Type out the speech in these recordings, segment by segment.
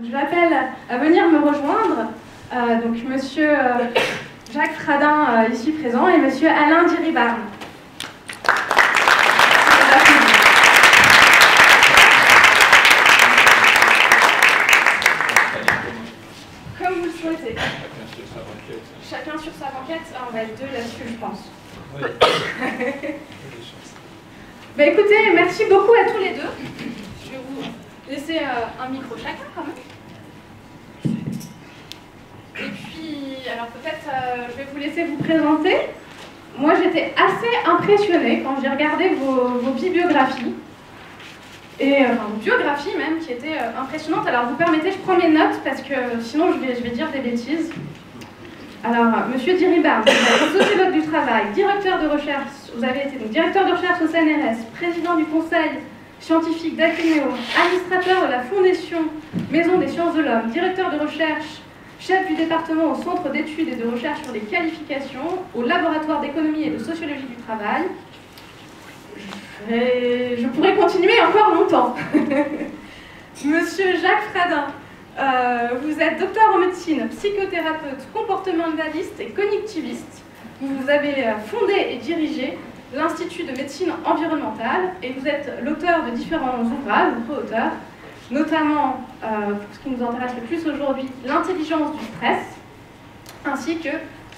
Je l'appelle à venir me rejoindre, donc monsieur Jacques Fradin, ici présent, et monsieur Alain Diribarne. Comme vous le souhaitez. Chacun sur sa banquette. On va être deux là-dessus, je pense. Oui. Bah écoutez, merci beaucoup à tous les deux. Je vais vous laisser un micro chacun quand même. Et puis, alors peut-être, je vais vous laisser vous présenter. Moi, j'étais assez impressionnée quand j'ai regardé vos bibliographies. Et vos biographies même, qui étaient impressionnantes. Alors, vous permettez, je prends mes notes, parce que sinon, je vais dire des bêtises. Alors, monsieur Diribarne, sociologue du travail, directeur de recherche, vous avez été donc directeur de recherche au CNRS, président du conseil scientifique d'Acuméo, administrateur de la Fondation Maison des sciences de l'homme, directeur de recherche, chef du département au Centre d'études et de recherche sur les qualifications, au laboratoire d'économie et de sociologie du travail. Je pourrais continuer encore longtemps. Monsieur Jacques Fradin, vous êtes docteur en médecine, psychothérapeute, comportementaliste et cognitiviste. Vous avez fondé et dirigé l'Institut de médecine environnementale et vous êtes l'auteur de différents ouvrages, ou co-auteur, notamment, pour ce qui nous intéresse le plus aujourd'hui, l'intelligence du stress, ainsi que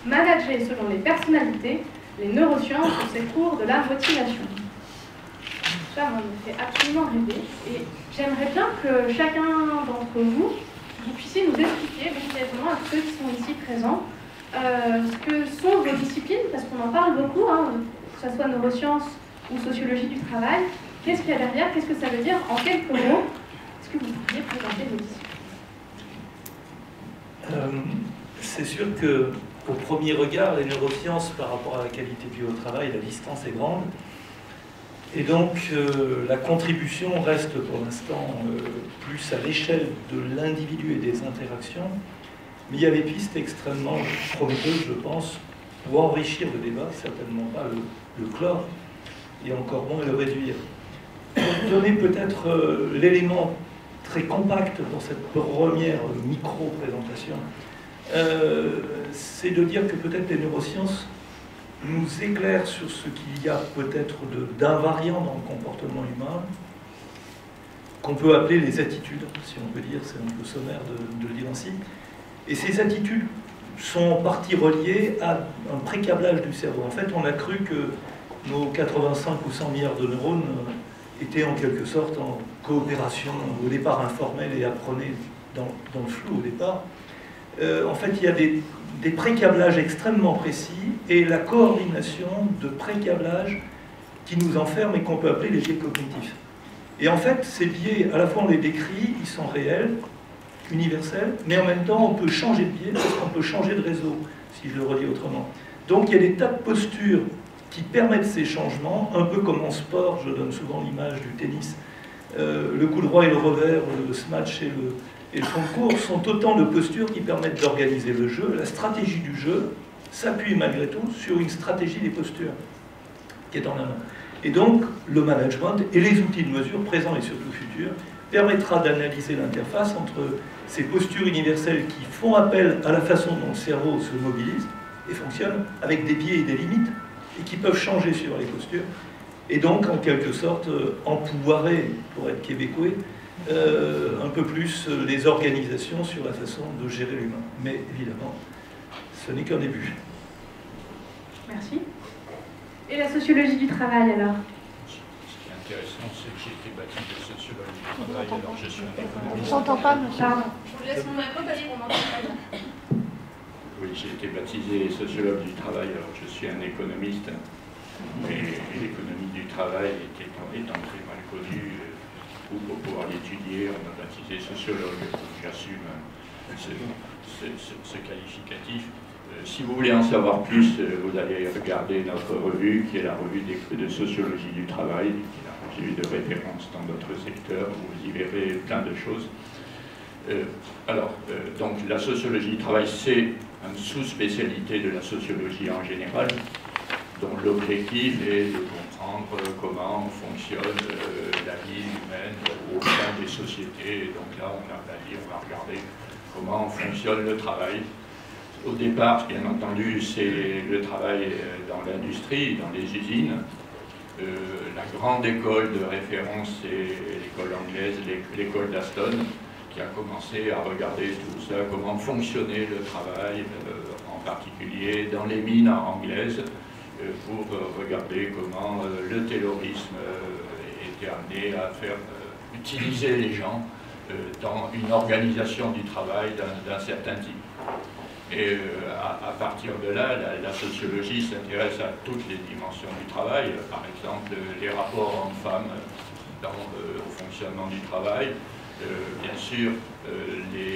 manager selon les personnalités, les neurosciences au secours de la motivation. Ça me fait absolument rêver et j'aimerais bien que chacun d'entre vous puissiez nous expliquer brièvement à ceux qui sont ici présents ce que sont vos disciplines, parce qu'on en parle beaucoup, hein, que ce soit neurosciences ou sociologie du travail. Qu'est-ce qu'il y a derrière? Qu'est-ce que ça veut dire en quelques mots? Est-ce que vous pourriez présenter vos disciplines? C'est sûr qu'au premier regard, les neurosciences par rapport à la qualité de vie au travail, la distance est grande. Et donc, la contribution reste pour l'instant plus à l'échelle de l'individu et des interactions. Mais il y a des pistes extrêmement prometteuses, je pense, pour enrichir le débat, certainement pas le clore, et encore moins le réduire. Pour donner peut-être l'élément très compact dans cette première micro-présentation, c'est de dire que peut-être les neurosciences nous éclairent sur ce qu'il y a peut-être d'invariant dans le comportement humain, qu'on peut appeler les attitudes, si on peut dire, c'est un peu sommaire de le dire ainsi. Et ces attitudes sont en partie reliées à un précablage du cerveau. En fait, on a cru que nos 85 ou 100 milliards de neurones étaient en quelque sorte en coopération, au départ informelle et apprenée dans le flou au départ. En fait, il y a des précablages extrêmement précis et la coordination de précablages qui nous enferment et qu'on peut appeler les biais cognitifs. Et en fait, ces biais, à la fois on les décrit, ils sont réels, universels, mais en même temps on peut changer de biais parce qu'on peut changer de réseau, si je le redis autrement. Donc il y a des tas de postures qui permettent ces changements, un peu comme en sport, je donne souvent l'image du tennis, le coup droit et le revers, le smash et le fond de course sont autant de postures qui permettent d'organiser le jeu. La stratégie du jeu s'appuie malgré tout sur une stratégie des postures qui est en amont. Et donc, le management et les outils de mesure, présents et surtout futurs, permettra d'analyser l'interface entre ces postures universelles qui font appel à la façon dont le cerveau se mobilise et fonctionne, avec des biais et des limites, et qui peuvent changer sur les postures, et donc, en quelque sorte, empouvoirer, pour être québécois, un peu plus les organisations sur la façon de gérer l'humain. Mais évidemment, ce n'est qu'un début. Merci. Et la sociologie du travail, alors? Ce qui est intéressant, c'est que j'ai été baptisé sociologue du travail, alors je suis un économiste. On ne s'entend pas, monsieur. Pardon. Je vous laisse mon micro parce qu'on n'entend pas bien. Oui, j'ai été baptisé sociologue du travail, alors je suis un économiste. Mais l'économie du travail étant très mal connue, pour pouvoir l'étudier, on m'a baptisé sociologue, donc j'assume ce qualificatif. Si vous voulez en savoir plus, vous allez regarder notre revue, qui est la revue de sociologie du travail, qui est la revue de référence dans d'autres secteurs, où vous y verrez plein de choses. Donc la sociologie du travail, c'est une sous-spécialité de la sociologie en général, dont l'objectif est de comprendre comprendre comment fonctionne la vie humaine au sein des sociétés. Et donc là, on va regarder comment fonctionne le travail. Au départ, bien entendu, c'est le travail dans l'industrie, dans les usines. La grande école de référence, c'est l'école anglaise, l'école d'Aston, qui a commencé à regarder tout ça, comment fonctionnait le travail, en particulier dans les mines anglaises, pour regarder comment le taylorisme était amené à faire utiliser les gens dans une organisation du travail d'un certain type. Et à partir de là, la sociologie s'intéresse à toutes les dimensions du travail, par exemple les rapports hommes-femmes au fonctionnement du travail, bien sûr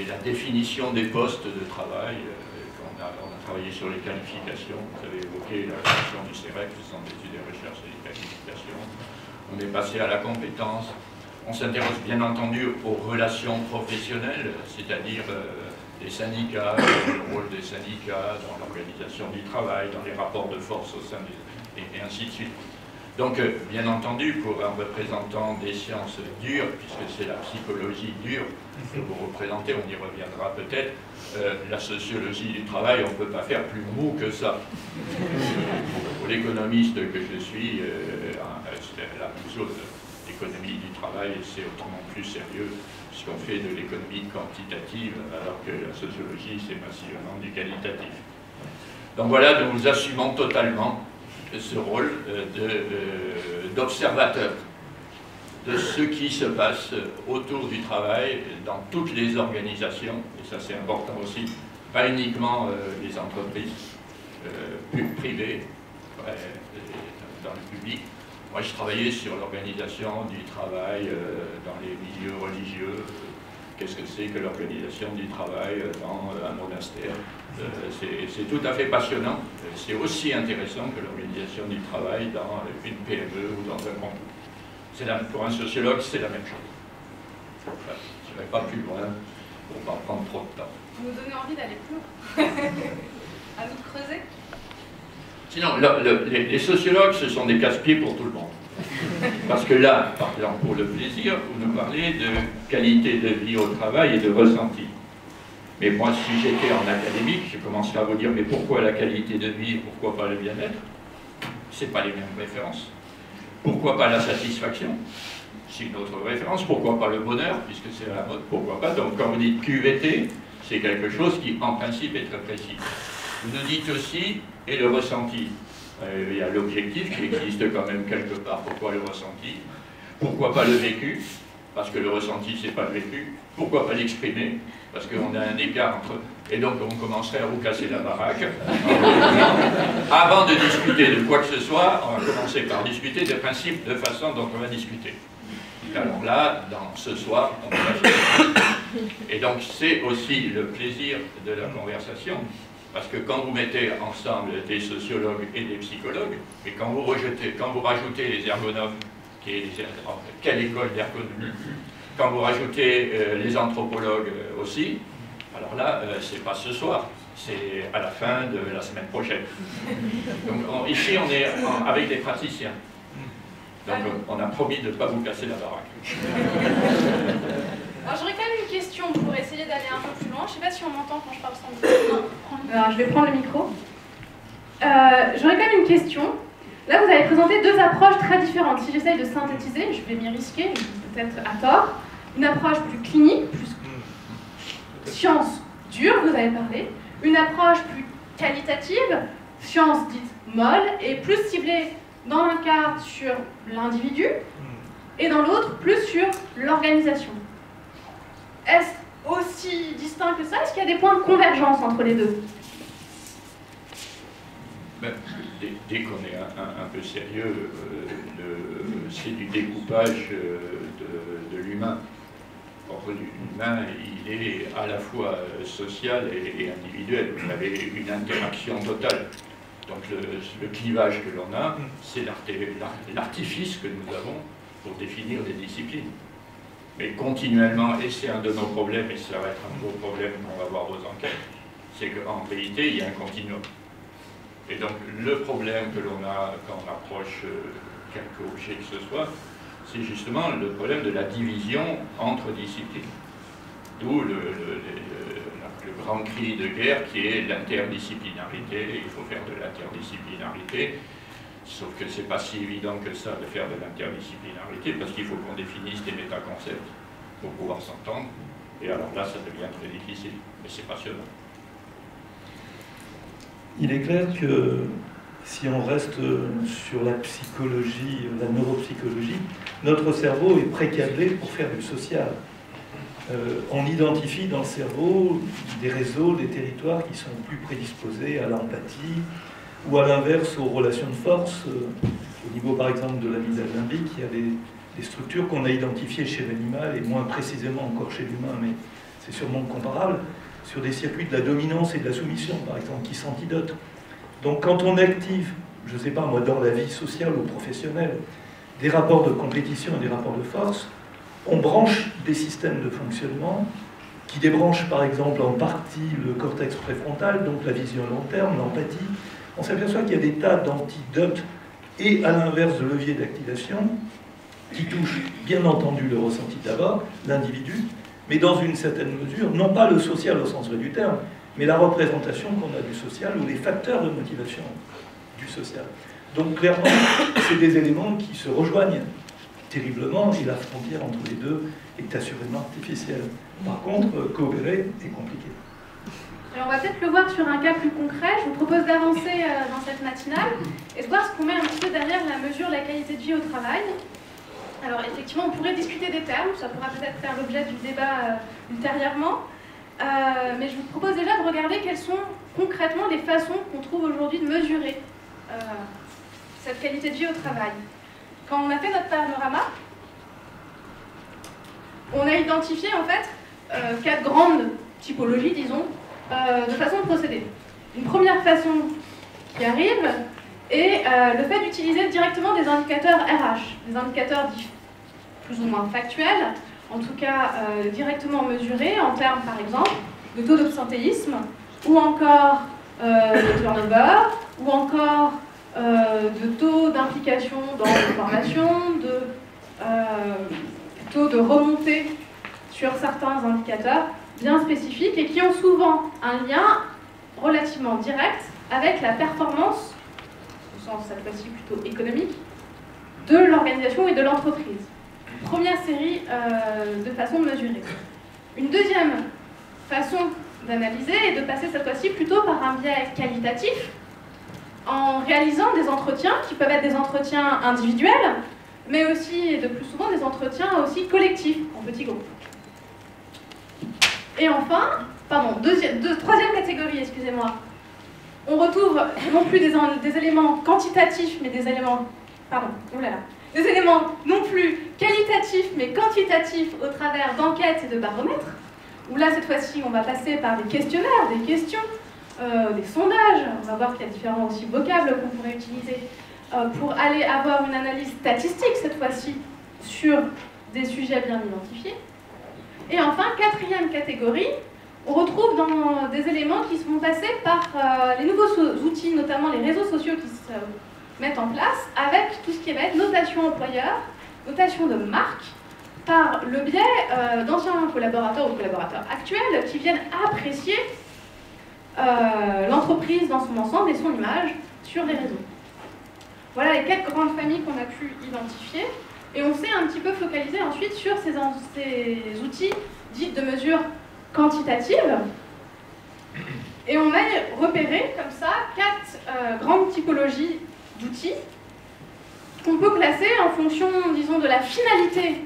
la définition des postes de travail, on a travaillé sur les qualifications, vous avez évoqué la création du CEREC, le Centre d'études et recherches et des qualifications, on est passé à la compétence, on s'intéresse bien entendu aux relations professionnelles, c'est-à-dire les syndicats, le rôle des syndicats dans l'organisation du travail, dans les rapports de force au sein et ainsi de suite. Donc, bien entendu, pour un représentant des sciences dures, puisque c'est la psychologie dure que vous représentez, on y reviendra peut-être, la sociologie du travail, on ne peut pas faire plus mou que ça. Pour l'économiste que je suis, c'est la même chose. L'économie du travail, c'est autrement plus sérieux, puisqu'on fait de l'économie quantitative, alors que la sociologie, c'est massivement du qualitatif. Donc voilà, nous assumons totalement ce rôle d'observateur de ce qui se passe autour du travail dans toutes les organisations, et ça c'est important aussi, pas uniquement les entreprises privées, dans le public. Moi je travaillais sur l'organisation du travail dans les milieux religieux. Qu'est-ce que c'est que l'organisation du travail dans un monastère? C'est tout à fait passionnant. C'est aussi intéressant que l'organisation du travail dans une PME ou dans un grand groupe. Pour un sociologue, c'est la même chose. Enfin, je ne vais pas plus loin pour ne pas prendre trop de temps. Vous nous donnez envie d'aller plus loin. À nous de creuser. Sinon, les sociologues, ce sont des casse-pieds pour tout le monde. Parce que là, par exemple, pour le plaisir, vous nous parlez de qualité de vie au travail et de ressenti. Mais moi, si j'étais en académique, je commencerais à vous dire, mais pourquoi la qualité de vie, pourquoi pas le bien-être? C'est pas les mêmes références. Pourquoi pas la satisfaction? C'est une autre référence. Pourquoi pas le bonheur, puisque c'est à la mode? Pourquoi pas? Donc, quand vous dites QVT, c'est quelque chose qui, en principe, est très précis. Vous nous dites aussi, et le ressenti. Il y a l'objectif qui existe quand même quelque part. Pourquoi le ressenti? Pourquoi pas le vécu? Parce que le ressenti, c'est pas le vécu. Pourquoi pas l'exprimer? Parce qu'on a un écart entre... Et donc, on commencerait à vous casser la baraque. Avant de discuter de quoi que ce soit, on va commencer par discuter des principes de façon dont on va discuter. Alors là, dans ce soir, on va... Et donc, c'est aussi le plaisir de la conversation. Parce que quand vous mettez ensemble des sociologues et des psychologues, et quand vous rajoutez les ergonomes, quelle école d'ergonomie, quand vous rajoutez les anthropologues aussi, alors là, c'est pas ce soir, c'est à la fin de la semaine prochaine. Donc ici, on est avec des praticiens. Donc on a promis de ne pas vous casser la baraque. Alors j'aurais quand même une question pour essayer d'aller un peu plus loin. Je ne sais pas si on m'entend quand je parle sans micro. Non. Alors je vais prendre le micro. J'aurais quand même une question. Là vous avez présenté deux approches très différentes. Si j'essaye de synthétiser, je vais m'y risquer, peut-être à tort. Une approche plus clinique, plus science dure, vous avez parlé. Une approche plus qualitative, science dite molle, et plus ciblée dans un cas sur l'individu, et dans l'autre plus sur l'organisation. Est-ce aussi distinct que ça? Est-ce qu'il y a des points de convergence entre les deux? Ben, dès qu'on est un peu sérieux, c'est du découpage de l'humain. Or, l'humain, il est à la fois social et individuel. Vous avez une interaction totale. Donc le clivage que l'on a, c'est l'artifice que nous avons pour définir des disciplines. Mais continuellement, et c'est un de nos problèmes, et ça va être un gros problème qu'on va voir aux enquêtes, c'est qu'en réalité, il y a un continuum. Et donc, le problème que l'on a quand on approche quelque objet que ce soit, c'est justement le problème de la division entre disciplines. D'où le grand cri de guerre qui est l'interdisciplinarité. Il faut faire de l'interdisciplinarité, sauf que c'est pas si évident que ça de faire de l'interdisciplinarité, parce qu'il faut qu'on définisse des métaconcepts pour pouvoir s'entendre, et alors là ça devient très difficile, mais c'est passionnant. Il est clair que si on reste sur la psychologie, la neuropsychologie, notre cerveau est précablé pour faire du social. On identifie dans le cerveau des réseaux, des territoires qui sont plus prédisposés à l'empathie ou à l'inverse aux relations de force. Au niveau par exemple de l'amygdale limbique, il y a des structures qu'on a identifiées chez l'animal et moins précisément encore chez l'humain, mais c'est sûrement comparable, sur des circuits de la dominance et de la soumission par exemple qui s'antidotent. Donc quand on active, je ne sais pas moi, dans la vie sociale ou professionnelle, des rapports de compétition et des rapports de force, on branche des systèmes de fonctionnement qui débranchent par exemple en partie le cortex préfrontal, donc la vision à long terme, l'empathie. On s'aperçoit qu'il y a des tas d'antidotes et à l'inverse de leviers d'activation qui touchent bien entendu le ressenti d'abord, l'individu, mais dans une certaine mesure, non pas le social au sens vrai du terme, mais la représentation qu'on a du social ou les facteurs de motivation du social. Donc clairement, c'est des éléments qui se rejoignent terriblement et la frontière entre les deux est assurément artificielle. Par contre, coopérer est compliqué. Alors on va peut-être le voir sur un cas plus concret. Je vous propose d'avancer dans cette matinale et de voir ce qu'on met un petit peu derrière la mesure de la qualité de vie au travail. Alors effectivement, on pourrait discuter des termes, ça pourra peut-être faire l'objet du débat ultérieurement. Mais je vous propose déjà de regarder quelles sont concrètement les façons qu'on trouve aujourd'hui de mesurer cette qualité de vie au travail. Quand on a fait notre panorama, on a identifié en fait 4 grandes typologies, disons, de façon de procéder. Une première façon qui arrive est le fait d'utiliser directement des indicateurs RH, des indicateurs plus ou moins factuels, en tout cas directement mesurés en termes par exemple de taux d'absentéisme, ou encore de turnover, ou encore de taux d'implication dans les formations, de taux de remontée sur certains indicateurs bien spécifiques et qui ont souvent un lien relativement direct avec la performance, au sens cette fois-ci plutôt économique, de l'organisation et de l'entreprise. Première série de façons de mesurer. Une deuxième façon d'analyser est de passer cette fois-ci plutôt par un biais qualitatif, en réalisant des entretiens qui peuvent être des entretiens individuels, mais aussi, et de plus souvent, des entretiens aussi collectifs, en petits groupes. Et enfin, troisième catégorie, excusez-moi, on retrouve non plus des éléments quantitatifs, mais des éléments, des éléments non plus qualitatifs, mais quantitatifs au travers d'enquêtes et de baromètres, où là, cette fois-ci, on va passer par des questionnaires, des questions, des sondages, on va voir qu'il y a différents aussi vocables qu'on pourrait utiliser pour aller avoir une analyse statistique, cette fois-ci, sur des sujets bien identifiés. Et enfin, quatrième catégorie, on retrouve dans des éléments qui se vont passer par les nouveaux outils, notamment les réseaux sociaux qui se mettent en place, avec tout ce qui va être notation employeur, notation de marque, par le biais d'anciens collaborateurs ou collaborateurs actuels qui viennent apprécier l'entreprise dans son ensemble et son image sur les réseaux. Voilà les 4 grandes familles qu'on a pu identifier. Et on s'est un petit peu focalisé ensuite sur ces outils dits de mesure quantitative. Et on a repéré comme ça 4 grandes typologies d'outils qu'on peut classer en fonction, disons, de la finalité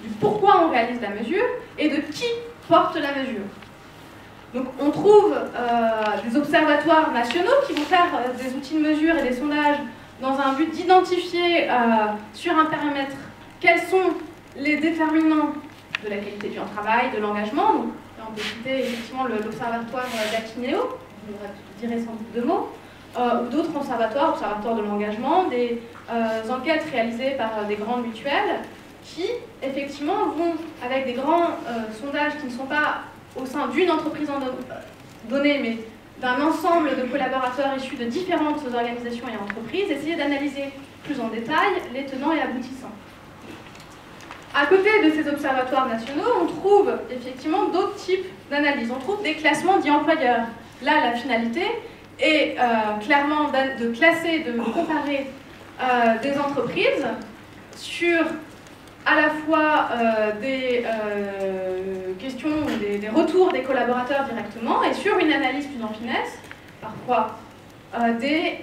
du pourquoi on réalise la mesure et de qui porte la mesure. Donc on trouve des observatoires nationaux qui vont faire des outils de mesure et des sondages dans un but d'identifier sur un périmètre quels sont les déterminants de la qualité du travail, de l'engagement. Donc là on peut citer effectivement l'observatoire d'Aquinéo, je dirais sans doute 2 mots, ou d'autres observatoires de l'engagement, des enquêtes réalisées par des grandes mutuelles qui effectivement vont avec des grands sondages qui ne sont pas au sein d'une entreprise donnée, mais d'un ensemble de collaborateurs issus de différentes organisations et entreprises, essayer d'analyser plus en détail les tenants et aboutissants. À côté de ces observatoires nationaux, on trouve effectivement d'autres types d'analyses. On trouve des classements dits employeurs. Là, la finalité est clairement de classer, de comparer des entreprises sur à la fois des questions, des retours des collaborateurs directement, et sur une analyse plus en finesse, parfois des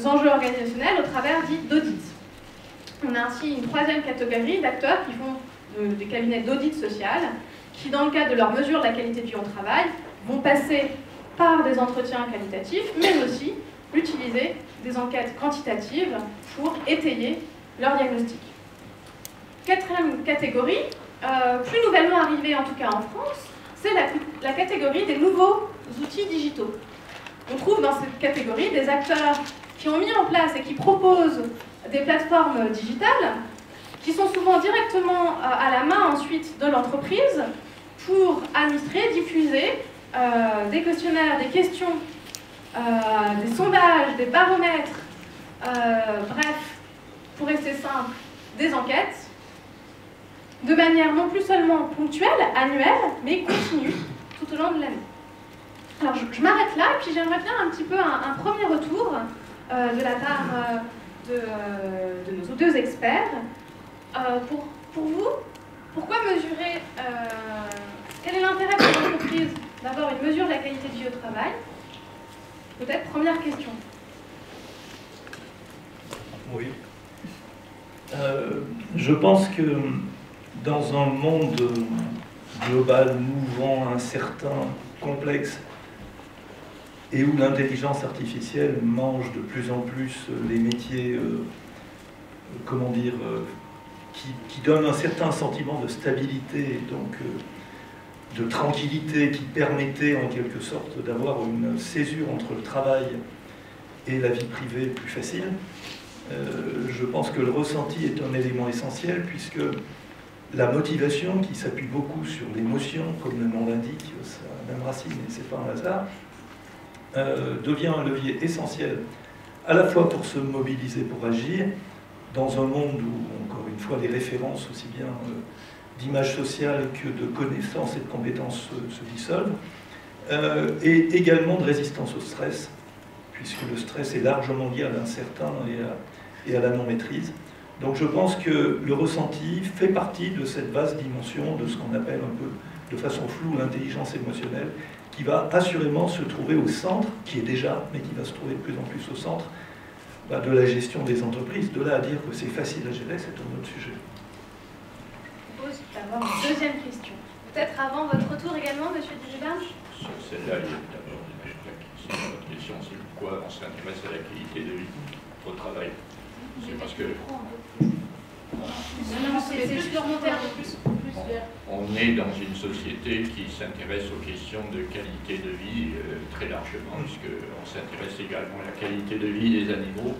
enjeux organisationnels au travers dits d'audits. On a ainsi une troisième catégorie d'acteurs qui font des cabinets d'audit social, qui dans le cadre de leur mesure de la qualité de vie au travail, vont passer par des entretiens qualitatifs, mais aussi utiliser des enquêtes quantitatives pour étayer leur diagnostic. Quatrième catégorie, plus nouvellement arrivée en tout cas en France, c'est la catégorie des nouveaux outils digitaux. On trouve dans cette catégorie des acteurs qui ont mis en place et qui proposent des plateformes digitales qui sont souvent directement à la main ensuite de l'entreprise pour administrer, diffuser des questionnaires, des questions, des sondages, des baromètres, bref, pour rester simple, des enquêtes, de manière non plus seulement ponctuelle, annuelle, mais continue tout au long de l'année. Alors je m'arrête là, et puis j'aimerais bien un petit peu un premier retour de la part de nos deux experts. Pour vous, pourquoi mesurer, quel est l'intérêt pour l'entreprise d'avoir une mesure de la qualité de vie au travail? Peut-être première question. Oui. Je pense que dans un monde global, mouvant, incertain, complexe, et où l'intelligence artificielle mange de plus en plus les métiers, comment dire, qui donnent un certain sentiment de stabilité, donc de tranquillité, qui permettait en quelque sorte d'avoir une césure entre le travail et la vie privée plus facile. Je pense que le ressenti est un élément essentiel, puisque la motivation, qui s'appuie beaucoup sur l'émotion, comme le nom l'indique, ça a la même racine et c'est pas un hasard, devient un levier essentiel à la fois pour se mobiliser, pour agir, dans un monde où, encore une fois, les références aussi bien d'image sociale que de connaissances et de compétences se dissolvent, et également de résistance au stress, puisque le stress est largement lié à l'incertain et à la non-maîtrise. Donc je pense que le ressenti fait partie de cette vaste dimension de ce qu'on appelle un peu de façon floue l'intelligence émotionnelle, qui va assurément se trouver au centre, qui est déjà, mais qui va se trouver de plus en plus au centre de la gestion des entreprises. De là à dire que c'est facile à gérer, c'est un autre sujet. Je propose d'avoir une deuxième question. Peut-être avant votre retour également, monsieur Djibam. Sur celle-là, il y a d'abord votre question, c'est pourquoi on s'intéresse à la qualité de vie au travail. C'est parce que on est dans une société qui s'intéresse aux questions de qualité de vie très largement, puisqu'on s'intéresse également à la qualité de vie des animaux.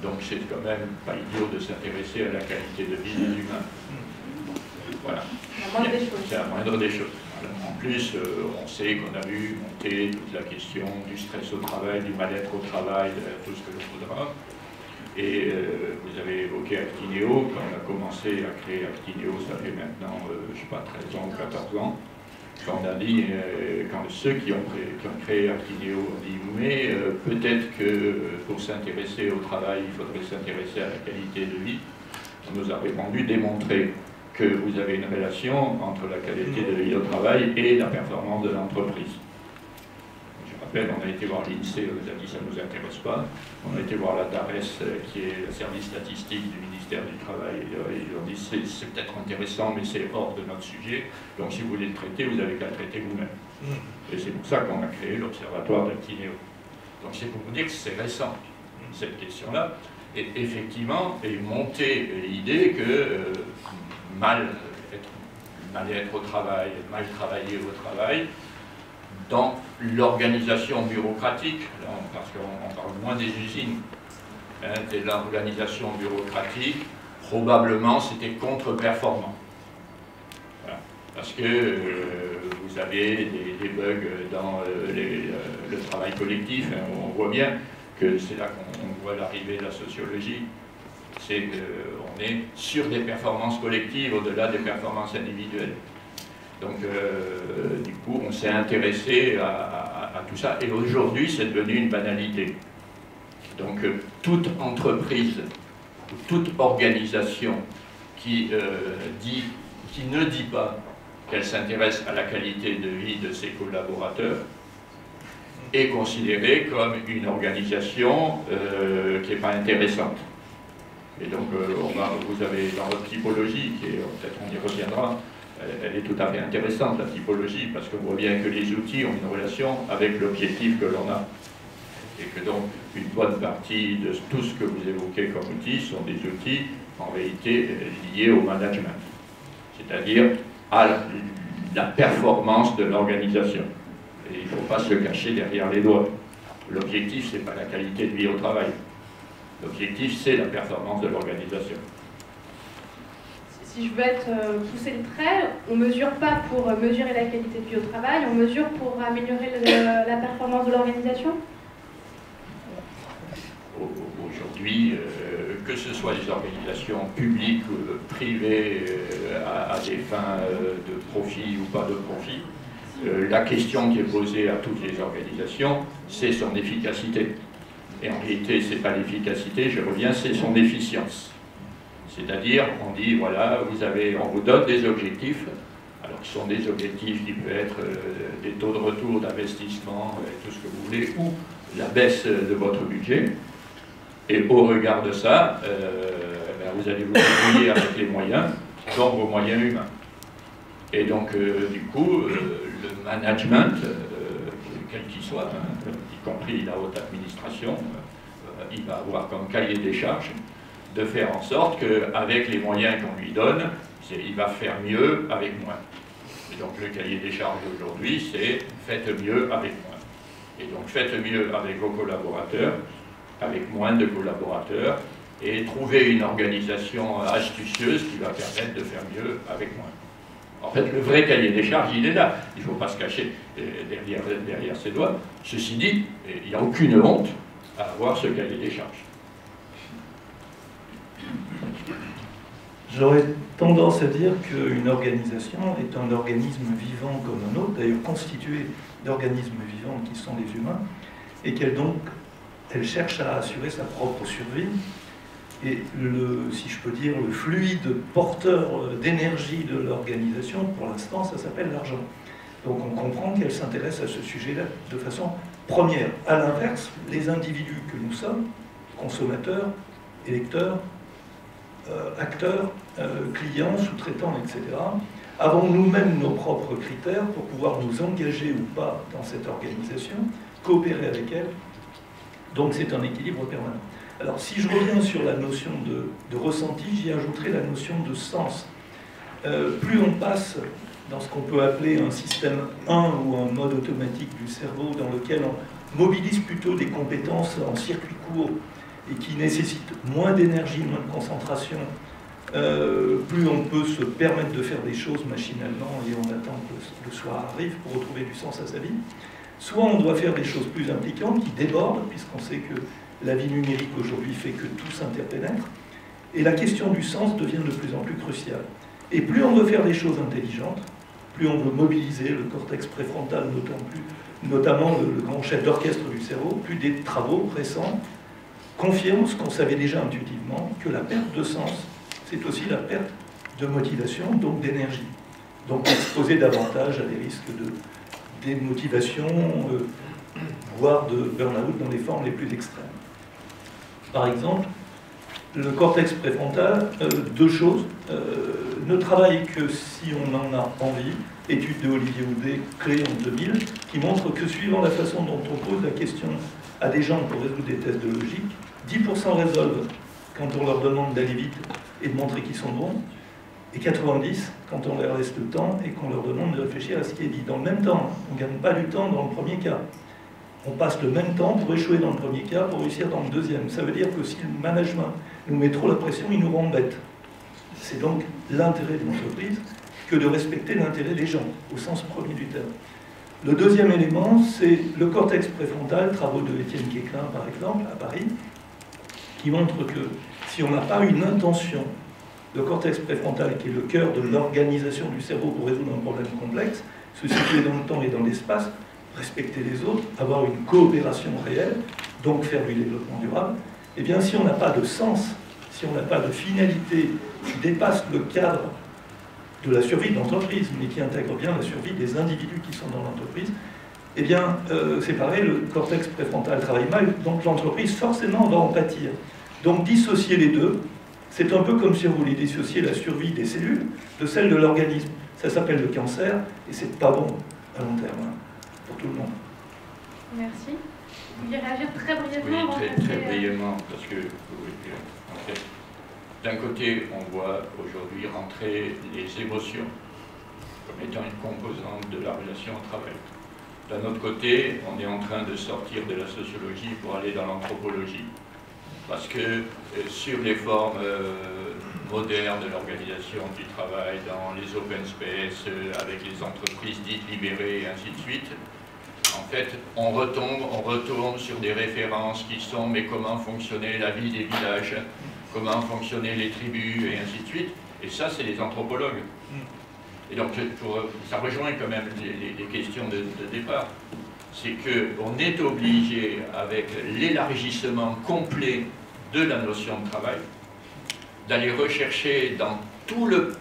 Donc c'est quand même pas idiot de s'intéresser à la qualité de vie des humains. Voilà. C'est la moindre des choses. En plus, on sait qu'on a vu monter toute la question du stress au travail, du mal-être au travail, tout ce que l'on voudra. Et vous avez évoqué Actineo. Quand on a commencé à créer Actineo, ça fait maintenant, je ne sais pas, 13 ans ou 14 ans, quand on a dit, quand ceux qui ont créé Actineo ont dit, mais peut-être que pour s'intéresser au travail, il faudrait s'intéresser à la qualité de vie, on nous a répondu, démontrer que vous avez une relation entre la qualité de vie au travail et la performance de l'entreprise. Je rappelle, on a été voir l'INSEE, on nous a dit ça ne nous intéresse pas. On a été voir la DARES, qui est le service statistique du ministère du Travail, et ils ont dit c'est peut-être intéressant, mais c'est hors de notre sujet. Donc si vous voulez le traiter, vous n'avez qu'à le traiter vous-même. Et c'est pour ça qu'on a créé l'Observatoire d'Actineo. Donc c'est pour vous dire que c'est récent, cette question-là. Et effectivement, est montée l'idée que mal-être au travail, mal travailler au travail, dans l'organisation bureaucratique, parce qu'on parle moins des usines, de l'organisation bureaucratique, probablement c'était contre-performant. Voilà. Parce que vous avez des bugs dans le travail collectif, on voit bien que c'est là qu'on voit l'arrivée de la sociologie, c'est qu'on est sur des performances collectives au-delà des performances individuelles. Donc, du coup, on s'est intéressé à tout ça, et aujourd'hui, c'est devenu une banalité. Donc, toute entreprise, toute organisation qui ne dit pas qu'elle s'intéresse à la qualité de vie de ses collaborateurs est considérée comme une organisation qui n'est pas intéressante. Et donc, vous avez dans votre typologie, peut-être on y reviendra, elle est tout à fait intéressante, la typologie, parce qu'on voit bien que les outils ont une relation avec l'objectif que l'on a. Et que donc, une bonne partie de tout ce que vous évoquez comme outils sont des outils, en réalité, liés au management. C'est-à-dire à la performance de l'organisation. Et il ne faut pas se cacher derrière les doigts. L'objectif, ce n'est pas la qualité de vie au travail. L'objectif, c'est la performance de l'organisation. Si je veux pousser le trait, on ne mesure pas pour mesurer la qualité de vie au travail, on mesure pour améliorer la performance de l'organisation. Aujourd'hui, que ce soit les organisations publiques ou privées à des fins de profit ou pas de profit, la question qui est posée à toutes les organisations, c'est son efficacité. Et en réalité, ce n'est pas l'efficacité, je reviens, c'est son efficience. C'est-à-dire, on dit, voilà, on vous donne des objectifs, alors ce sont des objectifs qui peuvent être des taux de retour d'investissement, tout ce que vous voulez, ou la baisse de votre budget. Et au regard de ça, vous allez vous débrouiller avec les moyens, dont vos moyens humains. Et donc, du coup, le management, quel qu'il soit, y compris la haute administration, il va avoir comme cahier des charges de faire en sorte qu'avec les moyens qu'on lui donne, il va faire mieux avec moins. Et donc le cahier des charges aujourd'hui, c'est faites mieux avec moins. Et donc faites mieux avec vos collaborateurs, avec moins de collaborateurs, et trouvez une organisation astucieuse qui va permettre de faire mieux avec moins. En fait, le vrai cahier des charges, il est là. Il ne faut pas se cacher derrière ses doigts. Ceci dit, il n'y a aucune honte à avoir ce cahier des charges. J'aurais tendance à dire qu'une organisation est un organisme vivant comme un autre, d'ailleurs constitué d'organismes vivants qui sont les humains, et elle cherche à assurer sa propre survie. Et si je peux dire, le fluide porteur d'énergie de l'organisation, pour l'instant, ça s'appelle l'argent. Donc on comprend qu'elle s'intéresse à ce sujet-là de façon première. À l'inverse, les individus que nous sommes, consommateurs, électeurs, acteurs, clients, sous-traitants, etc., avons nous-mêmes nos propres critères pour pouvoir nous engager ou pas dans cette organisation, coopérer avec elle. Donc c'est un équilibre permanent. Alors si je reviens sur la notion de ressenti, j'y ajouterai la notion de sens. Plus on passe dans ce qu'on peut appeler un système 1 ou un mode automatique du cerveau dans lequel on mobilise plutôt des compétences en circuit court et qui nécessitent moins d'énergie, moins de concentration, plus on peut se permettre de faire des choses machinalement et on attend que le soir arrive pour retrouver du sens à sa vie. Soit on doit faire des choses plus impliquantes qui débordent, puisqu'on sait que la vie numérique aujourd'hui fait que tout s'interpénètre, et la question du sens devient de plus en plus cruciale. Et plus on veut faire des choses intelligentes, plus on veut mobiliser le cortex préfrontal, notamment le grand chef d'orchestre du cerveau, plus des travaux récents confirment ce qu'on savait déjà intuitivement, que la perte de sens, c'est aussi la perte de motivation, donc d'énergie. Donc exposer davantage à des risques de démotivation, voire de burn-out dans les formes les plus extrêmes. Par exemple, le cortex préfrontal, deux choses, ne travaille que si on en a envie. Étude de Olivier Houdet, clé en 2000, qui montre que suivant la façon dont on pose la question à des gens pour résoudre des tests de logique, 10% résolvent quand on leur demande d'aller vite et de montrer qu'ils sont bons, et 90% quand on leur laisse le temps et qu'on leur demande de réfléchir à ce qui est dit. Dans le même temps, on ne gagne pas du temps dans le premier cas. On passe le même temps pour échouer dans le premier cas, pour réussir dans le deuxième. Ça veut dire que si le management nous met trop la pression, il nous rend bêtes. C'est donc l'intérêt de l'entreprise que de respecter l'intérêt des gens, au sens premier du terme. Le deuxième élément, c'est le cortex préfrontal, travaux de Étienne Quéclin par exemple, à Paris, qui montre que si on n'a pas une intention, le cortex préfrontal, qui est le cœur de l'organisation du cerveau pour résoudre un problème complexe, se situer dans le temps et dans l'espace, respecter les autres, avoir une coopération réelle, donc faire du développement durable, eh bien si on n'a pas de sens, si on n'a pas de finalité qui dépasse le cadre de la survie de l'entreprise, mais qui intègre bien la survie des individus qui sont dans l'entreprise, eh bien, c'est pareil, le cortex préfrontal travaille mal, donc l'entreprise forcément va en pâtir. Donc dissocier les deux, c'est un peu comme si on voulait dissocier la survie des cellules de celle de l'organisme. Ça s'appelle le cancer, et c'est pas bon à long terme, hein, pour tout le monde. Merci. Vous vouliez réagir très brièvement? Oui, très brièvement, parce que, en fait, d'un côté, on voit aujourd'hui rentrer les émotions comme étant une composante de la relation au travail. D'un autre côté, on est en train de sortir de la sociologie pour aller dans l'anthropologie. Parce que sur les formes modernes de l'organisation du travail, dans les open space, avec les entreprises dites libérées et ainsi de suite, en fait, on retourne sur des références qui sont mais comment fonctionnait la vie des villages, comment fonctionnaient les tribus et ainsi de suite. Et ça, c'est les anthropologues. Et donc, ça rejoint quand même les questions de départ. C'est qu'on est obligé, avec l'élargissement complet de la notion de travail, d'aller rechercher dans tout le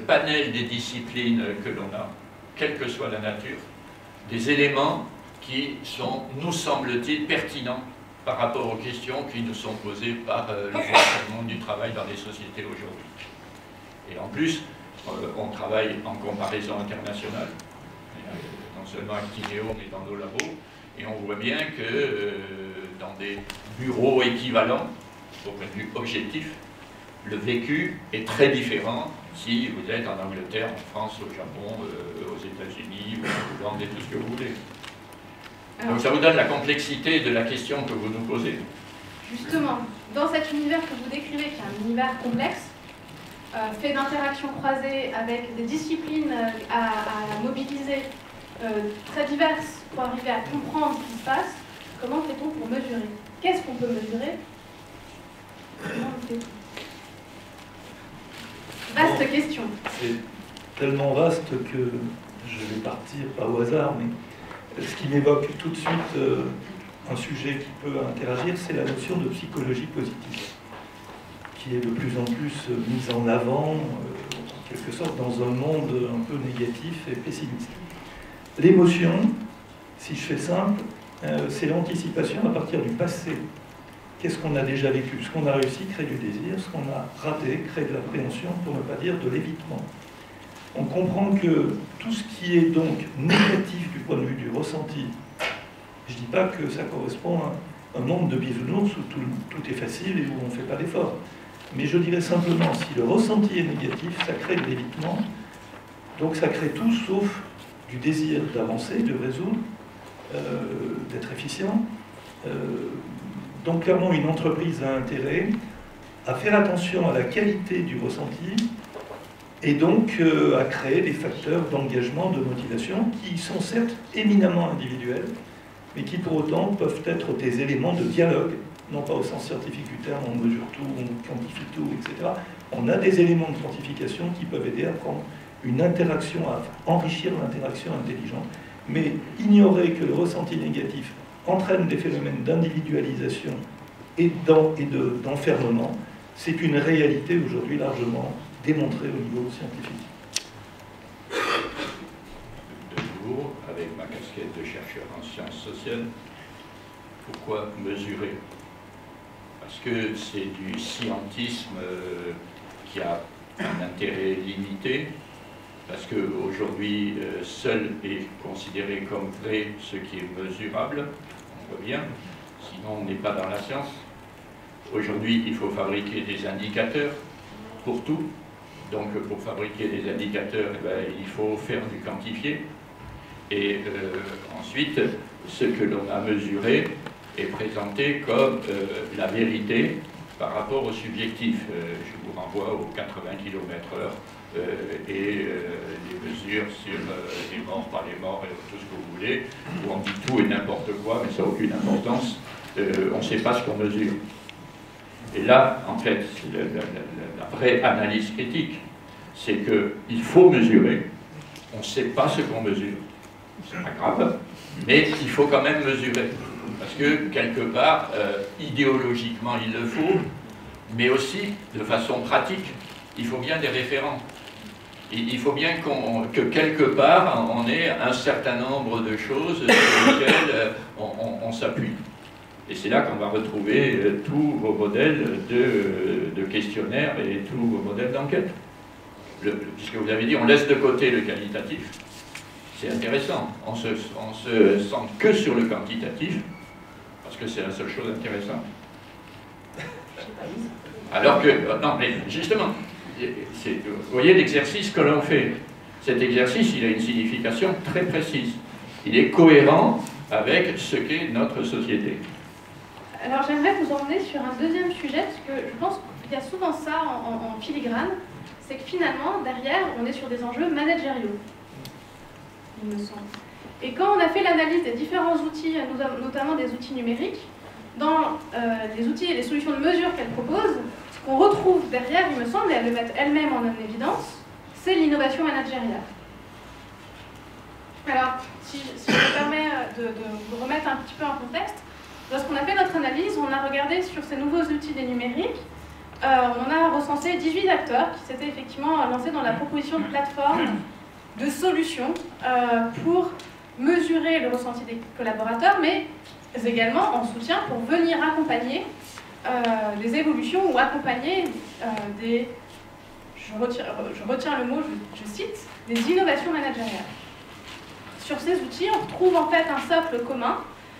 panel des disciplines que l'on a, quelle que soit la nature, des éléments qui sont, nous semble-t-il, pertinents par rapport aux questions qui nous sont posées par le monde du travail dans les sociétés aujourd'hui. Et en plus, on travaille en comparaison internationale, non seulement avec Tineo, mais dans nos labos, et on voit bien que dans des bureaux équivalents, au point de vue objectif, le vécu est très différent si vous êtes en Angleterre, en France, au Japon, aux États-Unis, ou en Hollande et tout ce que vous voulez. Donc ça vous donne la complexité de la question que vous nous posez. Justement, dans cet univers que vous décrivez, qui est un univers complexe, fait d'interactions croisées avec des disciplines à mobiliser très diverses pour arriver à comprendre ce qui se passe, comment fait-on pour mesurer? Qu'est-ce qu'on peut mesurer? Comment on fait? Vaste question. C'est tellement vaste que je vais partir, pas au hasard, mais ce qui m'évoque tout de suite un sujet qui peut interagir, c'est la notion de psychologie positive, qui est de plus en plus mise en avant, en quelque sorte, dans un monde un peu négatif et pessimiste. L'émotion, si je fais simple, c'est l'anticipation à partir du passé. Qu'est-ce qu'on a déjà vécu? Ce qu'on a réussi crée du désir, ce qu'on a raté crée de l'appréhension, pour ne pas dire de l'évitement. On comprend que tout ce qui est donc négatif du point de vue du ressenti, je ne dis pas que ça correspond à un monde de bisounours où tout est facile et où on ne fait pas d'efforts. Mais je dirais simplement, si le ressenti est négatif, ça crée de l'évitement, donc ça crée tout sauf du désir d'avancer, de résoudre, d'être efficient. Donc clairement, une entreprise a intérêt à faire attention à la qualité du ressenti et donc à créer des facteurs d'engagement, de motivation qui sont certes éminemment individuels, mais qui pour autant peuvent être des éléments de dialogue, non pas au sens scientifique du terme, on mesure tout, on quantifie tout, etc. On a des éléments de quantification qui peuvent aider à prendre une interaction, à enrichir l'interaction intelligente, mais ignorer que le ressenti négatif entraîne des phénomènes d'individualisation et d'enfermement, c'est une réalité aujourd'hui largement démontrée au niveau scientifique. De nouveau, avec ma casquette de chercheur en sciences sociales, pourquoi mesurer? Parce que c'est du scientisme qui a un intérêt limité, parce qu'aujourd'hui, seul est considéré comme vrai ce qui est mesurable, on voit bien, sinon on n'est pas dans la science. Aujourd'hui, il faut fabriquer des indicateurs pour tout. Donc pour fabriquer des indicateurs, eh bien, il faut faire du quantifié. Et ensuite, ce que l'on a mesuré est présenté comme la vérité par rapport au subjectif. Je vous renvoie aux 80 km/h et les mesures sur les morts, pas les morts, et tout ce que vous voulez, où on dit tout et n'importe quoi, mais ça n'a aucune importance, on ne sait pas ce qu'on mesure. Et là, en fait, la vraie analyse critique, c'est qu'il faut mesurer, on ne sait pas ce qu'on mesure, c'est pas grave, mais il faut quand même mesurer, parce que quelque part, idéologiquement il le faut, mais aussi de façon pratique, il faut bien des référents. Il faut bien que quelque part on ait un certain nombre de choses sur lesquelles on s'appuie. Et c'est là qu'on va retrouver tous vos modèles de questionnaires et tous vos modèles d'enquête. Puisque vous avez dit, on laisse de côté le qualitatif, c'est intéressant. On se centre que sur le quantitatif, parce que c'est la seule chose intéressante. Alors que, non mais justement, vous voyez l'exercice que l'on fait. Cet exercice, il a une signification très précise. Il est cohérent avec ce qu'est notre société. Alors j'aimerais vous emmener sur un deuxième sujet, parce que je pense qu'il y a souvent ça en filigrane, c'est que finalement, derrière, on est sur des enjeux managériaux, il me semble. Et quand on a fait l'analyse des différents outils, notamment des outils numériques, dans les outils et les solutions de mesure qu'elle propose, ce qu'on retrouve derrière, il me semble, et elles le mettent elles-mêmes en évidence, c'est l'innovation managériale. Alors, si je me permets de vous remettre un petit peu en contexte, lorsqu'on a fait notre analyse, on a regardé sur ces nouveaux outils des numériques, on a recensé 18 acteurs qui s'étaient effectivement lancés dans la proposition de plateforme de solutions pour mesurer le ressenti des collaborateurs, mais également en soutien pour venir accompagner les évolutions ou accompagner des, je retiens le mot, je cite, des innovations managériales. Sur ces outils, on retrouve en fait un socle commun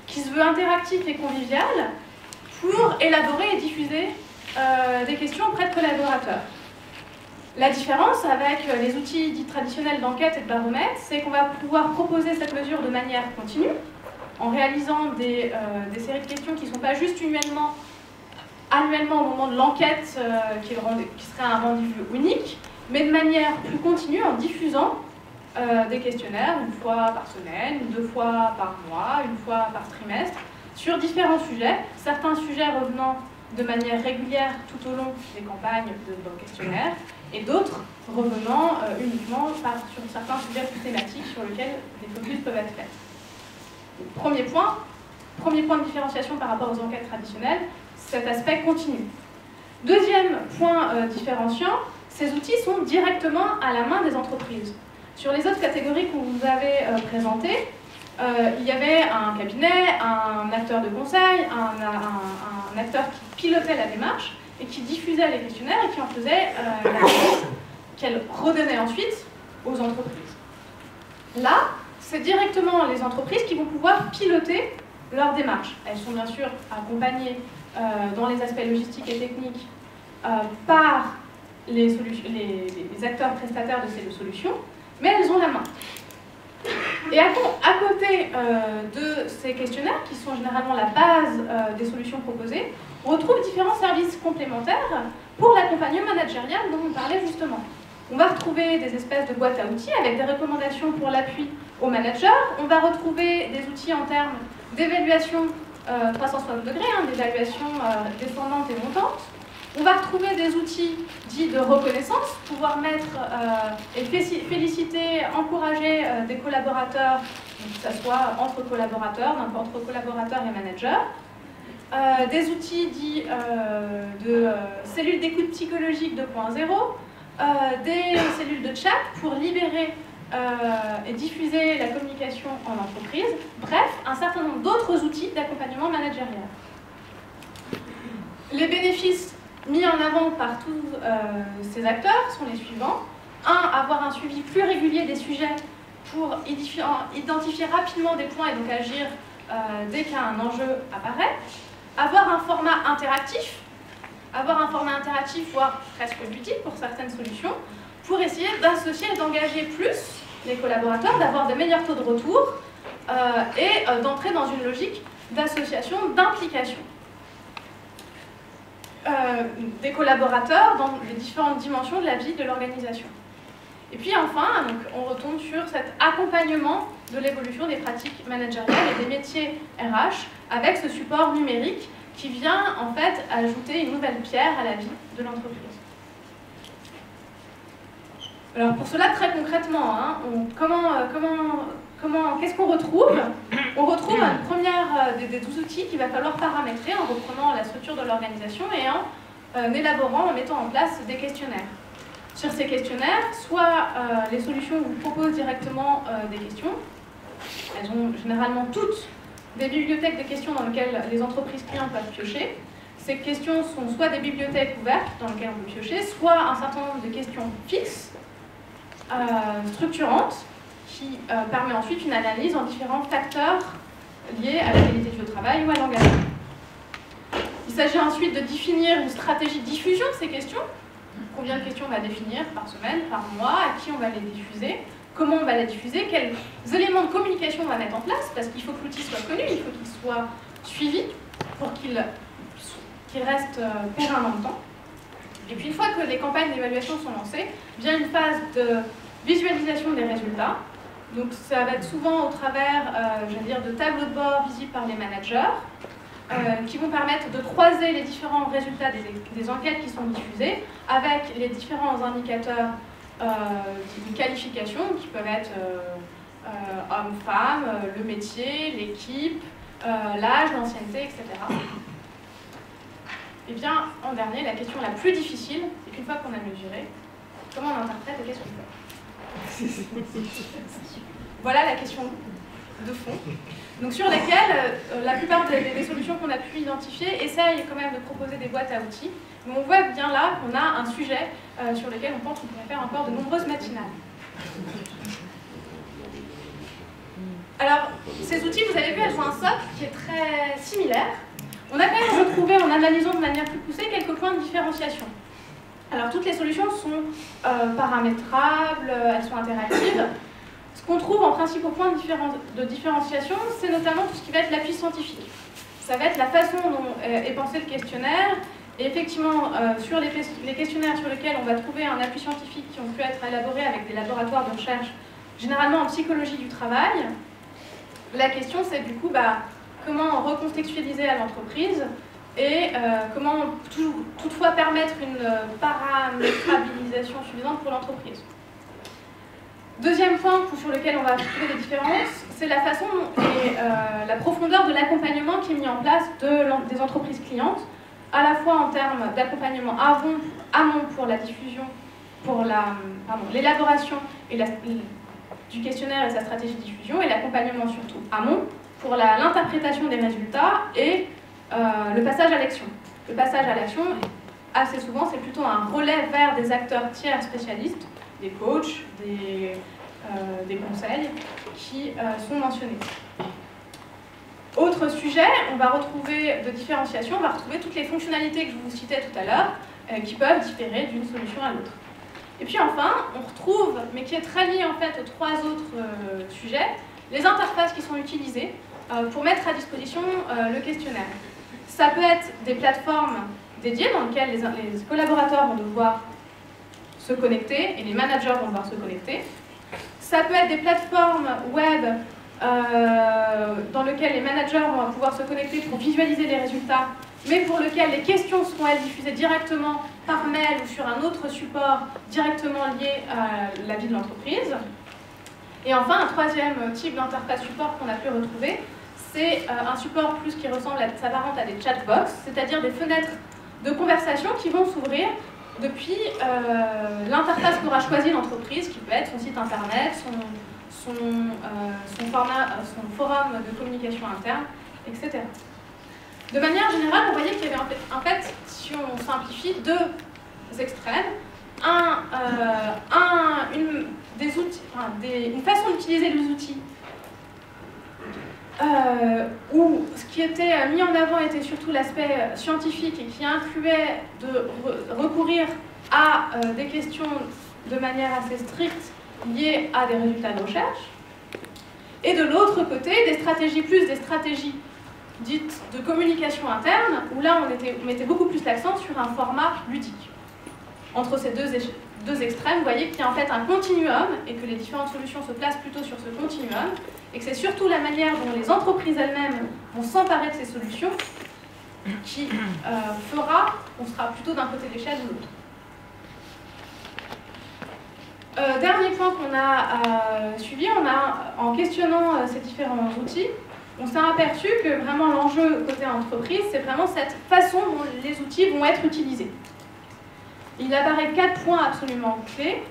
qui se veut interactif et convivial pour élaborer et diffuser des questions auprès de collaborateurs. La différence avec les outils dits traditionnels d'enquête et de baromètre, c'est qu'on va pouvoir proposer cette mesure de manière continue, en réalisant des séries de questions qui ne sont pas juste annuellement au moment de l'enquête, qui serait un rendez-vous unique, mais de manière plus continue en diffusant des questionnaires une fois par semaine, 2 fois par mois, 1 fois par trimestre, sur différents sujets, certains sujets revenant de manière régulière tout au long des campagnes de questionnaires, et d'autres revenant uniquement sur certains sujets plus thématiques sur lesquels des focus peuvent être faits. Premier point de différenciation par rapport aux enquêtes traditionnelles, cet aspect continu. Deuxième point différenciant, ces outils sont directement à la main des entreprises. Sur les autres catégories qu'on vous avait présentées, il y avait un cabinet, un acteur de conseil, un acteur qui pilotait la démarche et qui diffusait les questionnaires et qui en faisait l'analyse qu'elle redonnait ensuite aux entreprises. Là, c'est directement les entreprises qui vont pouvoir piloter leur démarche. Elles sont bien sûr accompagnées dans les aspects logistiques et techniques par les acteurs prestataires de ces solutions, mais elles ont la main. Et à côté de ces questionnaires, qui sont généralement la base des solutions proposées, on retrouve différents services complémentaires pour l'accompagnement managérial dont on parlait justement. On va retrouver des espèces de boîtes à outils avec des recommandations pour l'appui aux managers. On va retrouver des outils en termes d'évaluation 360 degrés, d'évaluation descendante et montante. On va retrouver des outils dits de reconnaissance, pouvoir mettre et féliciter, encourager des collaborateurs, que ce soit entre collaborateurs, entre collaborateurs et managers. Des outils dits de cellules d'écoute psychologique 2.0, des cellules de chat pour libérer et diffuser la communication en entreprise. Bref, un certain nombre d'autres outils d'accompagnement managérial. Les bénéfices mis en avant par tous ces acteurs sont les suivants. 1. Avoir un suivi plus régulier des sujets pour identifier rapidement des points et donc agir dès qu'un enjeu apparaît. Avoir un format interactif, voire presque ludique pour certaines solutions, pour essayer d'associer et d'engager plus les collaborateurs, d'avoir de meilleurs taux de retour et d'entrer dans une logique d'association, d'implication. Des collaborateurs dans les différentes dimensions de la vie de l'organisation. Et puis enfin, donc, on retombe sur cet accompagnement de l'évolution des pratiques managériales et des métiers RH avec ce support numérique qui vient en fait ajouter une nouvelle pierre à la vie de l'entreprise. Alors pour cela, très concrètement, qu'est-ce qu'on retrouve? On retrouve une première des outils qu'il va falloir paramétrer en reprenant la structure de l'organisation et en élaborant, en mettant en place des questionnaires. Sur ces questionnaires, soit les solutions vous proposent directement des questions. Elles ont généralement toutes des bibliothèques de questions dans lesquelles les entreprises clients peuvent piocher. Ces questions sont soit des bibliothèques ouvertes dans lesquelles on peut piocher, soit un certain nombre de questions fixes, structurantes, qui permet ensuite une analyse en différents facteurs liés à la qualité du travail ou à l'engagement. Il s'agit ensuite de définir une stratégie de diffusion de ces questions. Combien de questions on va définir par semaine, par mois, à qui on va les diffuser, comment on va les diffuser, quels éléments de communication on va mettre en place, parce qu'il faut que l'outil soit connu, il faut qu'il soit suivi pour qu'il reste pérenne dans le temps. Et puis une fois que les campagnes d'évaluation sont lancées, vient une phase de visualisation des résultats. Donc ça va être souvent au travers, de tableaux de bord visibles par les managers, qui vont permettre de croiser les différents résultats des enquêtes qui sont diffusées avec les différents indicateurs de qualification qui peuvent être homme-femme, le métier, l'équipe, l'âge, l'ancienneté, etc. Et bien, en dernier, la question la plus difficile, c'est qu'une fois qu'on a mesuré, comment on interprète et qu'est-ce qu'on fait? Voilà la question de fond. Donc sur lesquelles la plupart des solutions qu'on a pu identifier essayent quand même de proposer des boîtes à outils. Mais on voit bien là qu'on a un sujet sur lequel on pense qu'on pourrait faire encore de nombreuses matinales. Alors, ces outils, vous avez vu, elles ont un socle qui est très similaire. On a quand même retrouvé, en analysant de manière plus poussée, quelques points de différenciation. Alors, toutes les solutions sont paramétrables, elles sont interactives. Ce qu'on trouve en principaux points de différenciation, c'est notamment tout ce qui va être l'appui scientifique. Ça va être la façon dont est pensé le questionnaire. Et effectivement, sur les questionnaires sur lesquels on va trouver un appui scientifique qui ont pu être élaborés avec des laboratoires de recherche, généralement en psychologie du travail, la question c'est du coup comment recontextualiser à l'entreprise et comment toutefois permettre une paramétrabilisation suffisante pour l'entreprise. Deuxième point sur lequel on va trouver des différences, c'est la façon et la profondeur de l'accompagnement qui est mis en place des entreprises clientes, à la fois en termes d'accompagnement amont pour la diffusion, pour l'élaboration du questionnaire et sa stratégie de diffusion, et l'accompagnement surtout amont pour l'interprétation des résultats et le passage à l'action. Le passage à l'action, assez souvent, c'est plutôt un relais vers des acteurs tiers spécialistes, des coachs, des conseils qui sont mentionnés. Autre sujet, on va retrouver de différenciation, on va retrouver toutes les fonctionnalités que je vous citais tout à l'heure qui peuvent différer d'une solution à l'autre. Et puis enfin, on retrouve, mais qui est très lié en fait aux trois autres sujets, les interfaces qui sont utilisées pour mettre à disposition le questionnaire. Ça peut être des plateformes dédiées dans lesquelles les collaborateurs vont devoir se connecter et les managers vont devoir se connecter. Ça peut être des plateformes web dans lesquelles les managers vont pouvoir se connecter pour visualiser les résultats, mais pour lesquelles les questions seront elles diffusées directement par mail ou sur un autre support directement lié à la vie de l'entreprise. Et enfin, un troisième type d'interface support qu'on a pu retrouver, c'est un support plus qui s'apparente à des chatbox, c'est-à-dire des fenêtres de conversation qui vont s'ouvrir depuis l'interface qu'aura choisi l'entreprise, qui peut être son site internet, son forum de communication interne, etc. De manière générale, on voyait qu'il y avait en fait, si on simplifie, deux extrêmes. Une façon d'utiliser les outils où ce qui était mis en avant était surtout l'aspect scientifique et qui incluait de recourir à des questions de manière assez stricte liées à des résultats de recherche. Et de l'autre côté, des stratégies dites de communication interne, où là on mettait beaucoup plus l'accent sur un format ludique. Entre ces deux deux extrêmes, vous voyez qu'il y a en fait un continuum et que les différentes solutions se placent plutôt sur ce continuum et que c'est surtout la manière dont les entreprises elles-mêmes vont s'emparer de ces solutions qui fera qu'on sera plutôt d'un côté de l'échelle ou de l'autre. Dernier point qu'on a suivi, en questionnant ces différents outils, on s'est aperçu que vraiment l'enjeu côté entreprise, c'est vraiment cette façon dont les outils vont être utilisés. Il apparaît 4 points absolument clés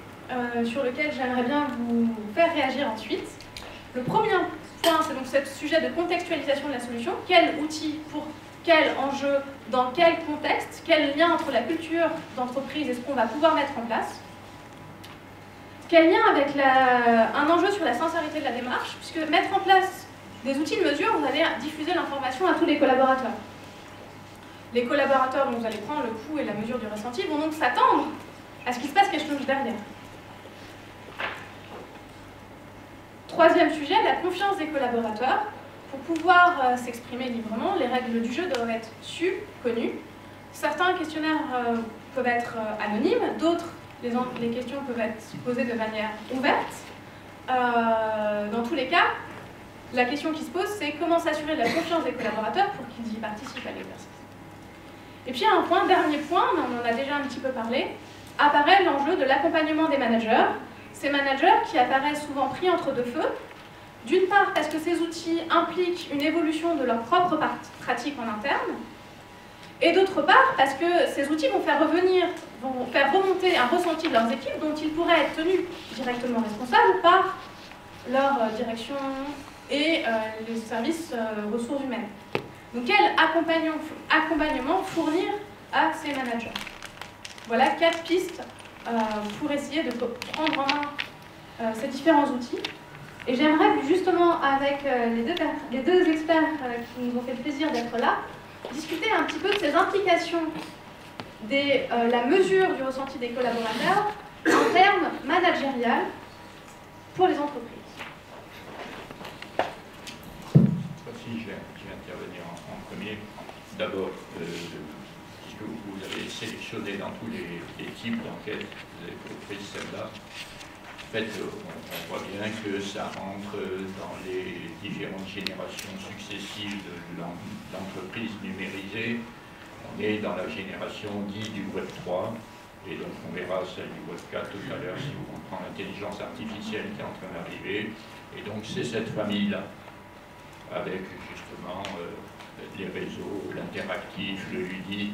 sur lesquels j'aimerais bien vous faire réagir ensuite. Le premier point, c'est donc ce sujet de contextualisation de la solution. Quel outil pour quel enjeu, dans quel contexte, quel lien entre la culture d'entreprise et ce qu'on va pouvoir mettre en place. Quel lien avec un enjeu sur la sincérité de la démarche, puisque mettre en place des outils de mesure, vous allez diffuser l'information à tous les collaborateurs. Les collaborateurs dont vous allez prendre le pouls et la mesure du ressenti vont donc s'attendre à ce qu'il se passe quelque chose derrière. Troisième sujet, la confiance des collaborateurs. Pour pouvoir s'exprimer librement, les règles du jeu doivent être sues, connues. Certains questionnaires peuvent être anonymes, d'autres, les questions peuvent être posées de manière ouverte. Dans tous les cas, la question qui se pose, c'est comment s'assurer de la confiance des collaborateurs pour qu'ils y participent à l'exercice. Et puis un point, dernier point, mais on en a déjà un petit peu parlé, apparaît l'enjeu de l'accompagnement des managers. Ces managers qui apparaissent souvent pris entre deux feux, d'une part parce que ces outils impliquent une évolution de leur propre pratique en interne, et d'autre part parce que ces outils vont faire remonter un ressenti de leurs équipes dont ils pourraient être tenus directement responsables par leur direction et les services ressources humaines. Donc quel accompagnement fournir à ces managers? Voilà 4 pistes pour essayer de prendre en main ces différents outils. Et j'aimerais justement, avec les deux experts qui nous ont fait le plaisir d'être là, discuter un petit peu de ces implications de la mesure du ressenti des collaborateurs en termes managériels pour les entreprises. Si je vais intervenir en premier. D'abord, puisque vous avez sélectionné dans tous les types d'enquêtes, vous avez pris celle-là. En fait, on voit bien que ça rentre dans les différentes générations successives de l'entreprise numérisée. On est dans la génération dite du Web 3, et donc on verra celle du Web 4 tout à l'heure si on prend l'intelligence artificielle qui est en train d'arriver. Et donc c'est cette famille-là, avec justement les réseaux, l'interactif, le ludique,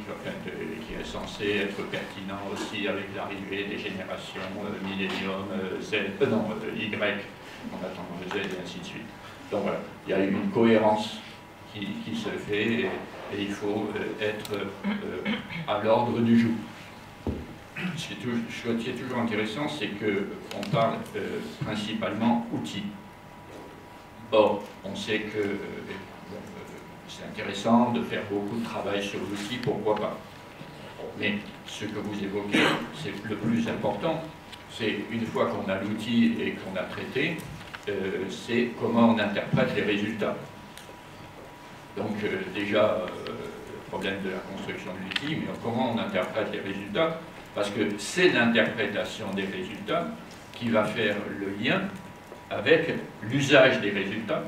qui est censé être pertinent aussi avec l'arrivée des générations Millennium, Z, Y, on attend Z et ainsi de suite. Donc voilà, il y a une cohérence qui se fait et il faut être à l'ordre du jour. Ce qui est toujours intéressant, c'est qu'on parle principalement outils. Or, on sait que c'est intéressant de faire beaucoup de travail sur l'outil, pourquoi pas. Mais ce que vous évoquez, c'est le plus important. C'est une fois qu'on a l'outil et qu'on a traité, c'est comment on interprète les résultats. Donc déjà, le problème de la construction de l'outil, mais comment on interprète les résultats, parce que c'est l'interprétation des résultats qui va faire le lien avec l'usage des résultats,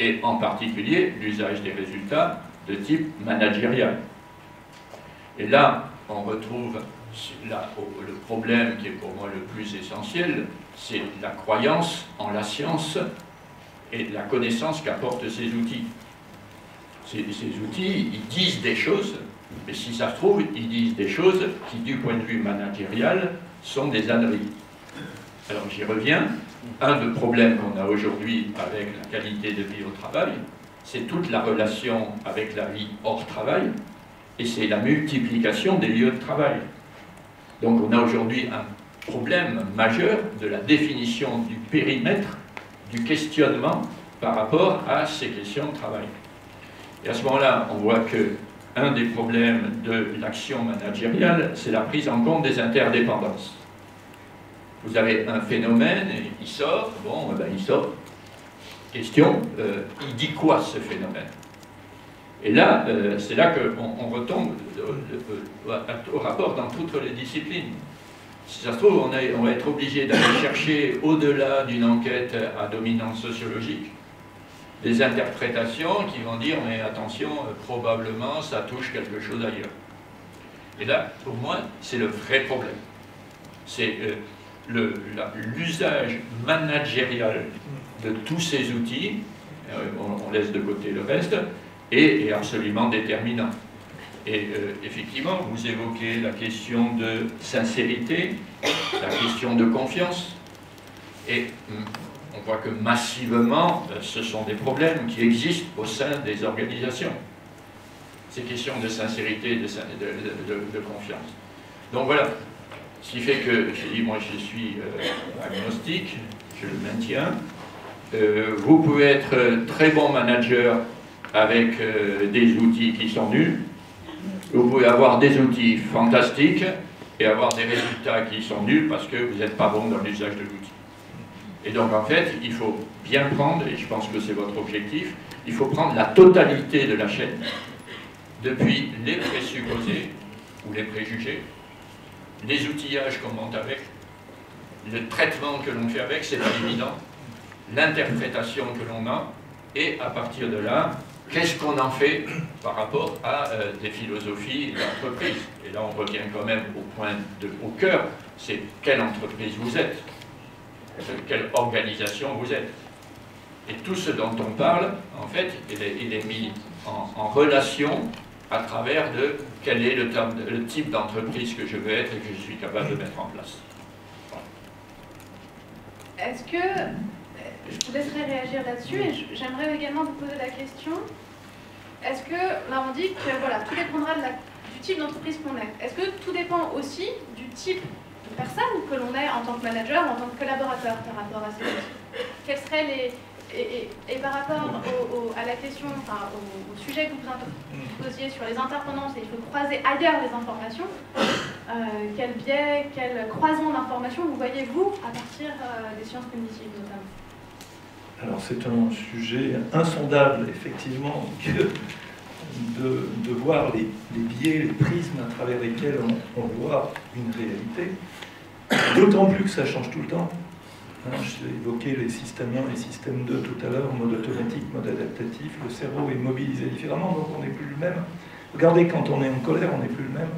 et en particulier l'usage des résultats de type managérial. Et là, on retrouve le problème qui est pour moi le plus essentiel, c'est la croyance en la science et la connaissance qu'apportent ces outils. Ces outils, ils disent des choses, mais si ça se trouve, ils disent des choses qui, du point de vue managérial, sont des âneries. Alors j'y reviens. Un des problèmes qu'on a aujourd'hui avec la qualité de vie au travail, c'est toute la relation avec la vie hors travail, et c'est la multiplication des lieux de travail. Donc on a aujourd'hui un problème majeur de la définition du périmètre, du questionnement par rapport à ces questions de travail. Et à ce moment-là, on voit que un des problèmes de l'action managériale, c'est la prise en compte des interdépendances. Vous avez un phénomène, il sort, bon, ben il sort. Question, il dit quoi ce phénomène? Et là, c'est là qu'on retombe au rapport dans toutes les disciplines. Si ça se trouve, on va être obligé d'aller chercher, au-delà d'une enquête à dominante sociologique, des interprétations qui vont dire, mais attention, probablement ça touche quelque chose ailleurs. Et là, pour moi, c'est le vrai problème. C'est l'usage managérial de tous ces outils, on laisse de côté le reste, est absolument déterminant. Et effectivement, vous évoquez la question de sincérité, la question de confiance, et on voit que massivement, ce sont des problèmes qui existent au sein des organisations. Ces questions de sincérité et de confiance. Donc voilà, ce qui fait que, j'ai dit, moi je suis agnostique, je le maintiens. Vous pouvez être très bon manager avec des outils qui sont nuls. Vous pouvez avoir des outils fantastiques et avoir des résultats qui sont nuls parce que vous n'êtes pas bon dans l'usage de l'outil. Et donc en fait, il faut bien prendre, et je pense que c'est votre objectif, il faut prendre la totalité de la chaîne, depuis les présupposés ou les préjugés, les outillages qu'on monte avec, le traitement que l'on fait avec, c'est pas évident, l'interprétation que l'on a, et à partir de là, qu'est-ce qu'on en fait par rapport à des philosophies d'entreprise. Et là, on revient quand même au cœur, c'est quelle entreprise vous êtes, quelle organisation vous êtes. Et tout ce dont on parle, en fait, il est mis en relation à travers de quel est le type d'entreprise que je veux être et que je suis capable de mettre en place. Voilà. Est-ce que, je vous laisserai réagir là-dessus, et j'aimerais également vous poser la question, est-ce que, là on dit que voilà, tout dépendra du type d'entreprise qu'on est. Est-ce que tout dépend aussi du type de personne que l'on est en tant que manager ou en tant que collaborateur par rapport à ces outils? Quels seraient les... Et par rapport à la question, enfin, au sujet que vous posiez sur les interpendances, et il faut croiser ailleurs les informations, quel biais, quel croisement d'informations vous voyez-vous à partir des sciences cognitives notamment? Alors c'est un sujet insondable, effectivement, de voir les biais, les prismes à travers lesquels on voit une réalité, d'autant plus que ça change tout le temps. J'ai évoqué les systèmes 1 et les systèmes 2 tout à l'heure, mode automatique, mode adaptatif. Le cerveau est mobilisé différemment, donc on n'est plus le même. Regardez, quand on est en colère, on n'est plus le même.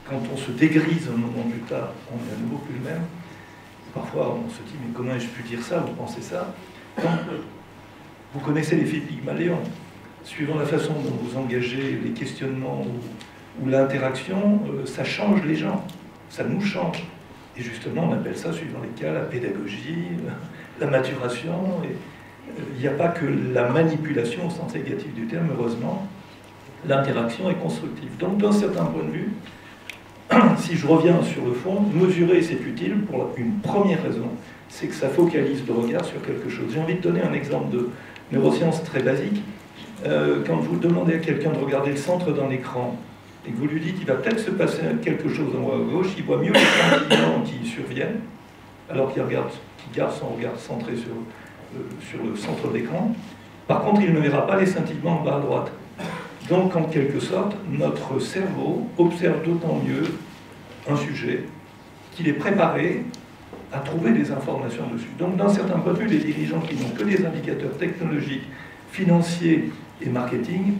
Quand on se dégrise un moment plus tard, on est à nouveau plus le même. Parfois, on se dit, mais comment ai-je pu dire ça ou penser ça? Donc, vous connaissez l'effet Pygmalion. Suivant la façon dont vous engagez les questionnements ou l'interaction, ça change les gens, ça nous change. Et justement, on appelle ça, suivant les cas, la pédagogie, la maturation. Il n'y a pas que la manipulation au sens négatif du terme, heureusement. L'interaction est constructive. Donc, d'un certain point de vue, si je reviens sur le fond, mesurer, c'est utile pour une première raison, c'est que ça focalise le regard sur quelque chose. J'ai envie de donner un exemple de neurosciences très basique. Quand vous demandez à quelqu'un de regarder le centre d'un écran, et que vous lui dites qu'il va peut-être se passer quelque chose en haut à gauche, il voit mieux les sentiments qui surviennent, alors qu'il garde son regard centré sur le centre de l'écran. Par contre, il ne verra pas les scintillements en bas à droite. Donc, en quelque sorte, notre cerveau observe d'autant mieux un sujet qu'il est préparé à trouver des informations dessus. Donc, d'un certain point de vue, les dirigeants qui n'ont que des indicateurs technologiques, financiers et marketing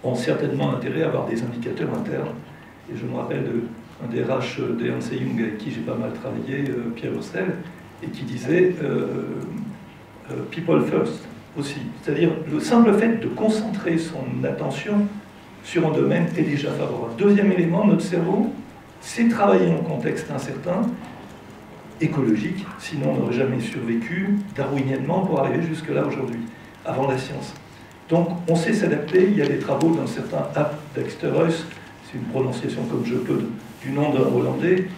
ont certainement intérêt à avoir des indicateurs internes. Et je me rappelle d'un DRH d'Ernst & Young avec qui j'ai pas mal travaillé, Pierre Hostel, et qui disait people first aussi. C'est-à-dire le simple fait de concentrer son attention sur un domaine est déjà favorable. Deuxième élément, notre cerveau sait travailler en contexte incertain, écologique, sinon on n'aurait jamais survécu darwiniennement pour arriver jusque-là aujourd'hui, avant la science. Donc, on sait s'adapter. Il y a des travaux d'un certain Ap Dijksterhuis, c'est une prononciation comme je peux du nom d'un Hollandais,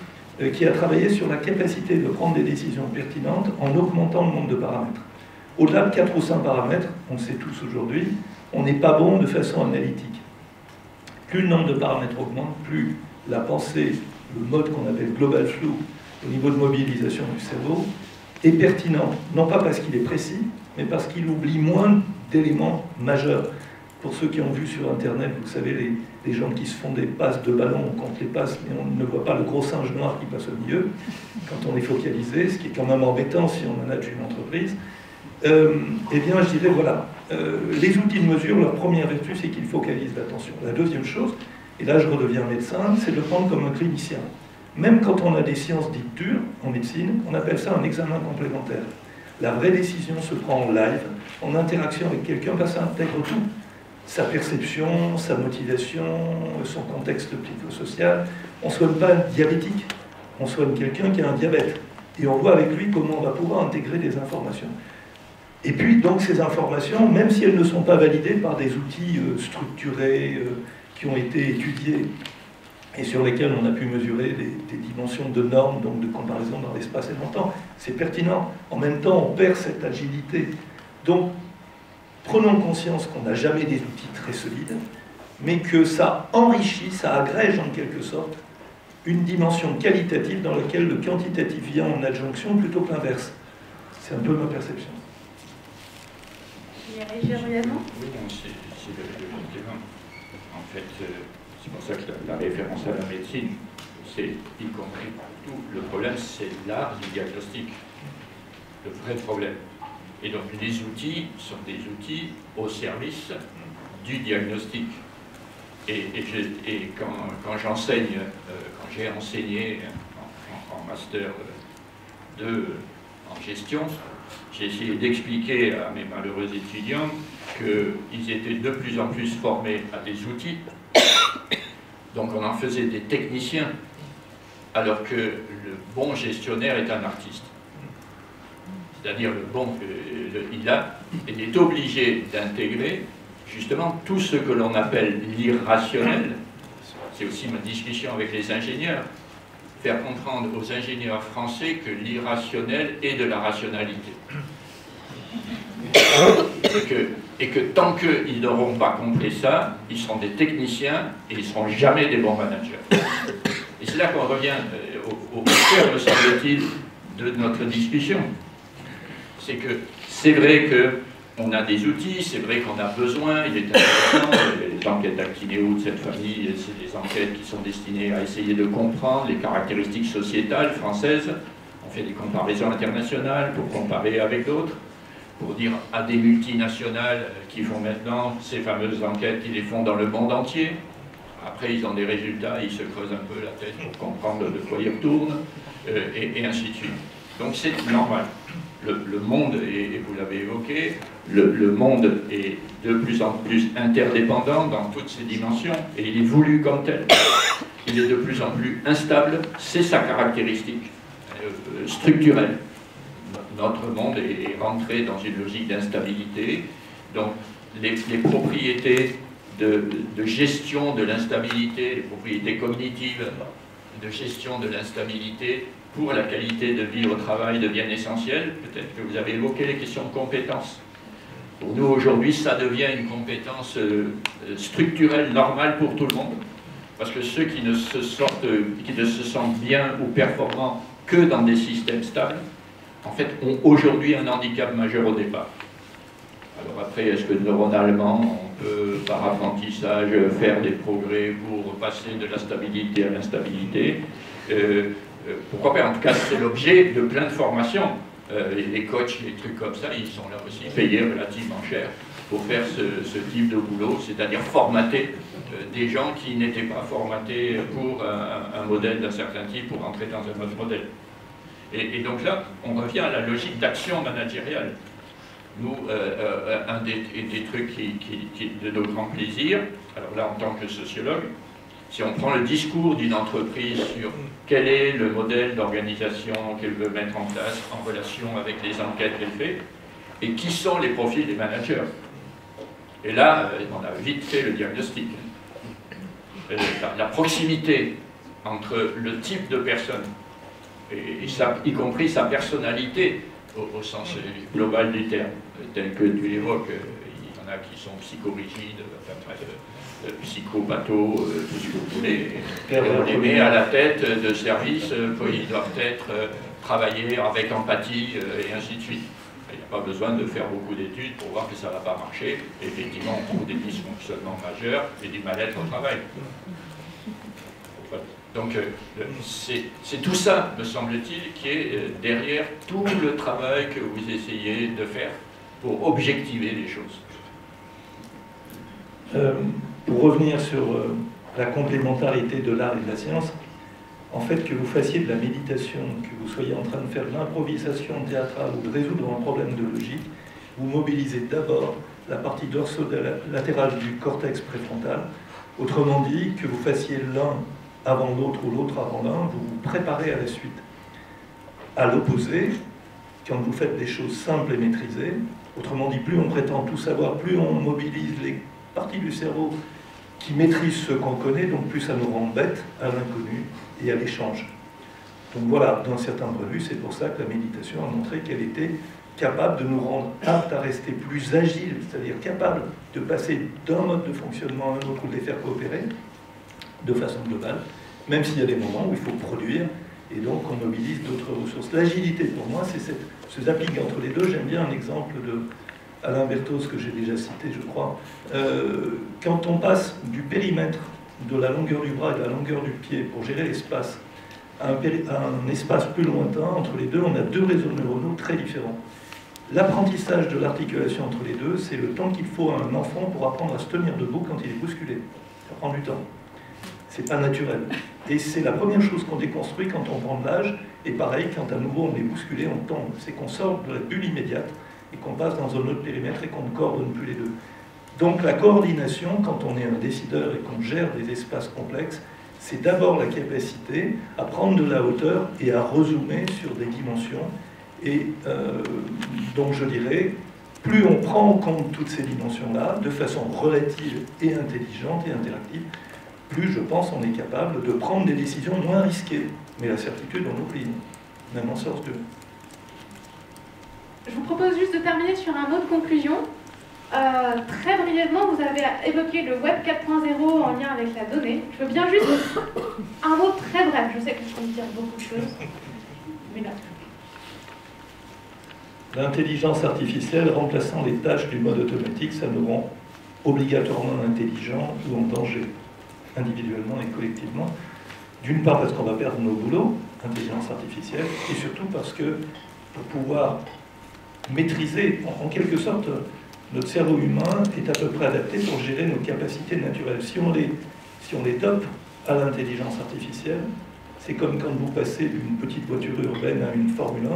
qui a travaillé sur la capacité de prendre des décisions pertinentes en augmentant le nombre de paramètres. Au-delà de 4 ou 5 paramètres, on le sait tous aujourd'hui, on n'est pas bon de façon analytique. Plus le nombre de paramètres augmente, plus la pensée, le mode qu'on appelle global flow, au niveau de mobilisation du cerveau, est pertinent. Non pas parce qu'il est précis, mais parce qu'il oublie moins d'éléments majeurs. Pour ceux qui ont vu sur Internet, vous savez, les gens qui se font des passes de ballon, on compte les passes, mais on ne voit pas le gros singe noir qui passe au milieu, quand on est focalisé, ce qui est quand même embêtant si on manage une entreprise. Eh bien, je dirais, voilà, les outils de mesure, leur première vertu, c'est qu'ils focalisent l'attention. La deuxième chose, et là je redeviens médecin, c'est de le prendre comme un clinicien. Même quand on a des sciences dites dures, en médecine, on appelle ça un examen complémentaire. La vraie décision se prend en live, en interaction avec quelqu'un, parce que ça intègre tout. Sa perception, sa motivation, son contexte psychosocial. On ne soigne pas un diabétique, on soigne quelqu'un qui a un diabète. Et on voit avec lui comment on va pouvoir intégrer des informations. Et puis, donc, ces informations, même si elles ne sont pas validées par des outils structurés qui ont été étudiés et sur lesquels on a pu mesurer des dimensions de normes, donc de comparaison dans l'espace et dans le temps, c'est pertinent. En même temps, on perd cette agilité. Donc, prenons conscience qu'on n'a jamais des outils très solides, mais que ça enrichit, ça agrège en quelque sorte une dimension qualitative dans laquelle le quantitatif vient en adjonction plutôt que l'inverse. C'est un peu ma perception. Oui, non, c'est le complément. En fait, c'est pour ça que la référence à la médecine, c'est y compris tout. Le problème, c'est l'art du diagnostic. Le vrai problème. Et donc, les outils sont des outils au service du diagnostic. Et quand j'enseigne, quand j'ai enseigné en master 2 en gestion, j'ai essayé d'expliquer à mes malheureux étudiants qu'ils étaient de plus en plus formés à des outils. Donc on en faisait des techniciens, alors que le bon gestionnaire est un artiste. C'est-à-dire il est obligé d'intégrer justement tout ce que l'on appelle l'irrationnel. C'est aussi ma discussion avec les ingénieurs. Faire comprendre aux ingénieurs français que l'irrationnel est de la rationalité. Et que tant qu'ils n'auront pas compris ça, ils seront des techniciens et ils ne seront jamais des bons managers. Et c'est là qu'on revient au cœur, me semble-t-il, de notre discussion. C'est que c'est vrai qu'on a des outils, c'est vrai qu'on a besoin, il est important, les enquêtes d'Actinéo de cette famille, c'est des enquêtes qui sont destinées à essayer de comprendre les caractéristiques sociétales françaises. On fait des comparaisons internationales pour comparer avec d'autres, pour dire à des multinationales qui font maintenant ces fameuses enquêtes, ils les font dans le monde entier. Après, ils ont des résultats, ils se creusent un peu la tête pour comprendre de quoi ils retournent, et ainsi de suite. Donc c'est normal. Le monde, et vous l'avez évoqué, le monde est de plus en plus interdépendant dans toutes ses dimensions, et il est voulu comme tel. Il est de plus en plus instable, c'est sa caractéristique structurelle. Notre monde est rentré dans une logique d'instabilité, donc les propriétés de gestion de l'instabilité, les propriétés cognitives de gestion de l'instabilité, pour la qualité de vie au travail deviennent essentielles. Peut-être que vous avez évoqué les questions de compétences. Pour nous, aujourd'hui, ça devient une compétence structurelle normale pour tout le monde. Parce que ceux qui ne se sentent bien ou performants que dans des systèmes stables, en fait, ont aujourd'hui un handicap majeur au départ. Alors après, est-ce que neuronalement, on peut, par apprentissage, faire des progrès pour passer de la stabilité à l'instabilité? Pourquoi pas? En tout cas, c'est l'objet de plein de formations. Les coachs, les trucs comme ça, ils sont là aussi payés relativement cher pour faire ce type de boulot, c'est-à-dire formater des gens qui n'étaient pas formatés pour un modèle d'un certain type pour entrer dans un autre modèle. Et donc là, on revient à la logique d'action managériale. Nous, un des trucs de nos grands plaisirs, alors là en tant que sociologue, si on prend le discours d'une entreprise sur quel est le modèle d'organisation qu'elle veut mettre en place en relation avec les enquêtes qu'elle fait, et qui sont les profils des managers. Et là, on a vite fait le diagnostic. La proximité entre le type de personne, et y compris sa personnalité, au sens global du terme, tel que tu l'évoques, il y en a qui sont psychorigides, psychopatho, tout ce que vous voulez, et on les met à la tête de services, ils doivent être travailler avec empathie, et ainsi de suite. Il n'y a pas besoin de faire beaucoup d'études pour voir que ça ne va pas marcher. Effectivement, on trouve des dysfonctionnements majeurs et du mal-être au travail. Donc, c'est tout ça, me semble-t-il, qui est derrière tout le travail que vous essayez de faire pour objectiver les choses. Pour revenir sur la complémentarité de l'art et de la science, en fait, que vous fassiez de la méditation, que vous soyez en train de faire de l'improvisation théâtrale ou de résoudre un problème de logique, vous mobilisez d'abord la partie dorsale-latérale du cortex préfrontal. Autrement dit, que vous fassiez l'un avant l'autre ou l'autre avant l'un, vous vous préparez à la suite. À l'opposé, quand vous faites des choses simples et maîtrisées, autrement dit, plus on prétend tout savoir, plus on mobilise les parties du cerveau qui maîtrisent ce qu'on connaît, donc plus ça nous rend bêtes à l'inconnu et à l'échange. Donc voilà, d'un certain point de vue, c'est pour ça que la méditation a montré qu'elle était capable de nous rendre aptes à rester plus agiles, c'est-à-dire capable de passer d'un mode de fonctionnement à un autre ou de les faire coopérer de façon globale, même s'il y a des moments où il faut produire et donc on mobilise d'autres ressources. L'agilité, pour moi, c'est ce zapping entre les deux. J'aime bien un exemple de Alain Berthoz que j'ai déjà cité, je crois. Quand on passe du périmètre de la longueur du bras et de la longueur du pied pour gérer l'espace à un espace plus lointain, entre les deux, on a deux réseaux neuronaux très différents. L'apprentissage de l'articulation entre les deux, c'est le temps qu'il faut à un enfant pour apprendre à se tenir debout quand il est bousculé. Ça prend du temps. C'est pas naturel. Et c'est la première chose qu'on déconstruit quand on prend de l'âge. Et pareil, quand à nouveau on est bousculé, on tombe. C'est qu'on sort de la bulle immédiate et qu'on passe dans un autre périmètre et qu'on ne coordonne plus les deux. Donc la coordination, quand on est un décideur et qu'on gère des espaces complexes, c'est d'abord la capacité à prendre de la hauteur et à rezoomer sur des dimensions. Et donc je dirais, plus on prend en compte toutes ces dimensions-là, de façon relative et intelligente et interactive, plus je pense on est capable de prendre des décisions moins risquées. Mais la certitude, on l'oublie, même en sciences 2. Je vous propose juste de terminer sur un mot de conclusion. Très brièvement, vous avez évoqué le Web 4.0 en lien avec la donnée. Je veux bien juste un mot très bref. Je sais que je peux dire beaucoup de choses, mais là. L'intelligence artificielle remplaçant les tâches du mode automatique, ça nous rend obligatoirement intelligents ou en danger, individuellement et collectivement. D'une part parce qu'on va perdre nos boulots, intelligence artificielle, et surtout parce que pour pouvoir maîtriser, en quelque sorte, notre cerveau humain est à peu près adapté pour gérer nos capacités naturelles. Si on les dope à l'intelligence artificielle, c'est comme quand vous passez d'une petite voiture urbaine à une Formule 1,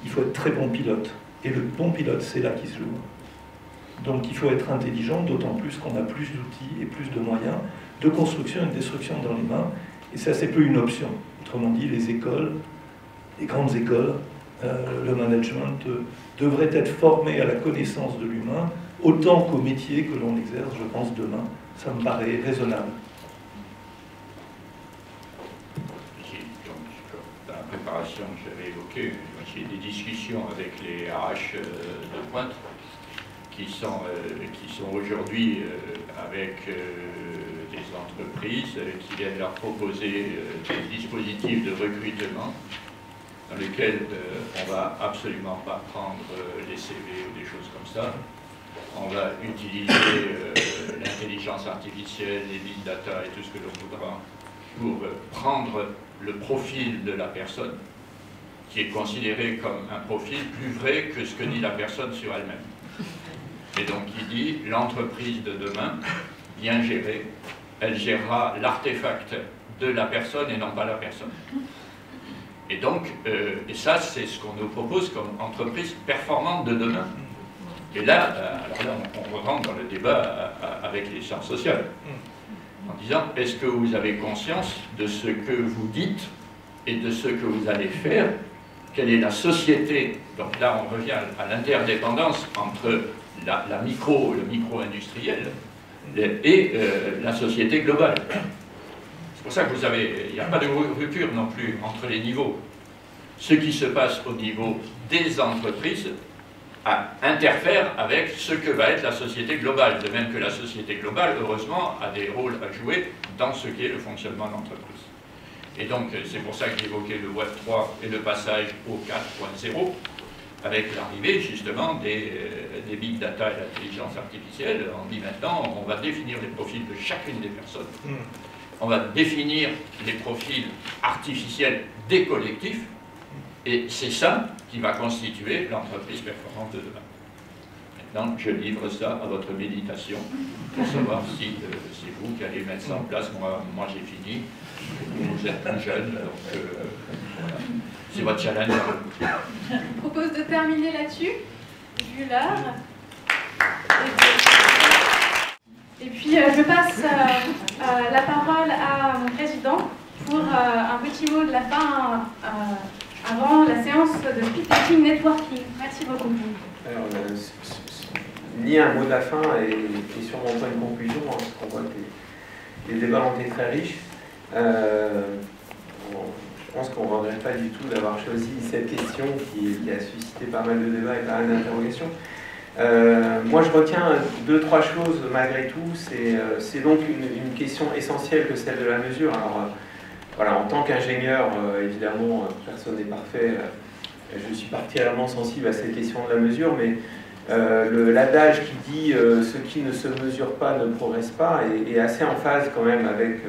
il faut être très bon pilote. Et le bon pilote, c'est là qu'il se joue. Donc il faut être intelligent, d'autant plus qu'on a plus d'outils et plus de moyens de construction et de destruction dans les mains. Et ça, c'est peu une option. Autrement dit, les écoles, les grandes écoles, le management devrait être formé à la connaissance de l'humain, autant qu'au métier que l'on exerce, je pense, demain. Ça me paraît raisonnable. Dans la préparation que j'avais évoquée, j'ai des discussions avec les RH de Pointe qui sont aujourd'hui avec des entreprises qui viennent leur proposer des dispositifs de recrutement dans lesquels on ne va absolument pas prendre les CV ou des choses comme ça. On va utiliser l'intelligence artificielle, les big data et tout ce que l'on voudra pour prendre le profil de la personne, qui est considéré comme un profil plus vrai que ce que dit la personne sur elle-même. Et donc il dit, l'entreprise de demain, bien gérée, elle gérera l'artefact de la personne et non pas la personne. Et donc, et ça c'est ce qu'on nous propose comme entreprise performante de demain. Et là, alors là on rentre dans le débat avec les sciences sociales, en disant, est-ce que vous avez conscience de ce que vous dites et de ce que vous allez faire? Quelle est la société? Donc là on revient à l'interdépendance entre le micro-industriel et la société globale. C'est pour ça que il n'y a pas de rupture non plus entre les niveaux. Ce qui se passe au niveau des entreprises interfère avec ce que va être la société globale, de même que la société globale, heureusement, a des rôles à jouer dans ce qui est le fonctionnement de l'entreprise. Et donc, c'est pour ça que j'évoquais le Web 3 et le passage au 4.0, avec l'arrivée justement des big data et l'intelligence artificielle. On dit maintenant, on va définir les profils de chacune des personnes. On va définir les profils artificiels des collectifs. Et c'est ça qui va constituer l'entreprise performante de demain. Maintenant, je livre ça à votre méditation pour savoir si c'est vous qui allez mettre ça en place. Moi j'ai fini. Vous êtes plus jeune, donc voilà. C'est votre challenge. Je propose de terminer là-dessus, vu l'heure. Et puis je passe la parole à mon président pour un petit mot de la fin avant la séance de speed dating networking. Merci beaucoup. Alors, ni un mot de la fin et sûrement pas une conclusion, hein, parce qu'on voit que les débats ont été très riches. Je pense qu'on ne regrette pas du tout d'avoir choisi cette question qui a suscité pas mal de débats et pas mal d'interrogations. Moi, je retiens 2-3 choses malgré tout. C'est donc une question essentielle que celle de la mesure. Alors, voilà, en tant qu'ingénieur, évidemment, personne n'est parfait. Je suis particulièrement sensible à cette question de la mesure, mais l'adage qui dit ce qui ne se mesure pas ne progresse pas est assez en phase quand même avec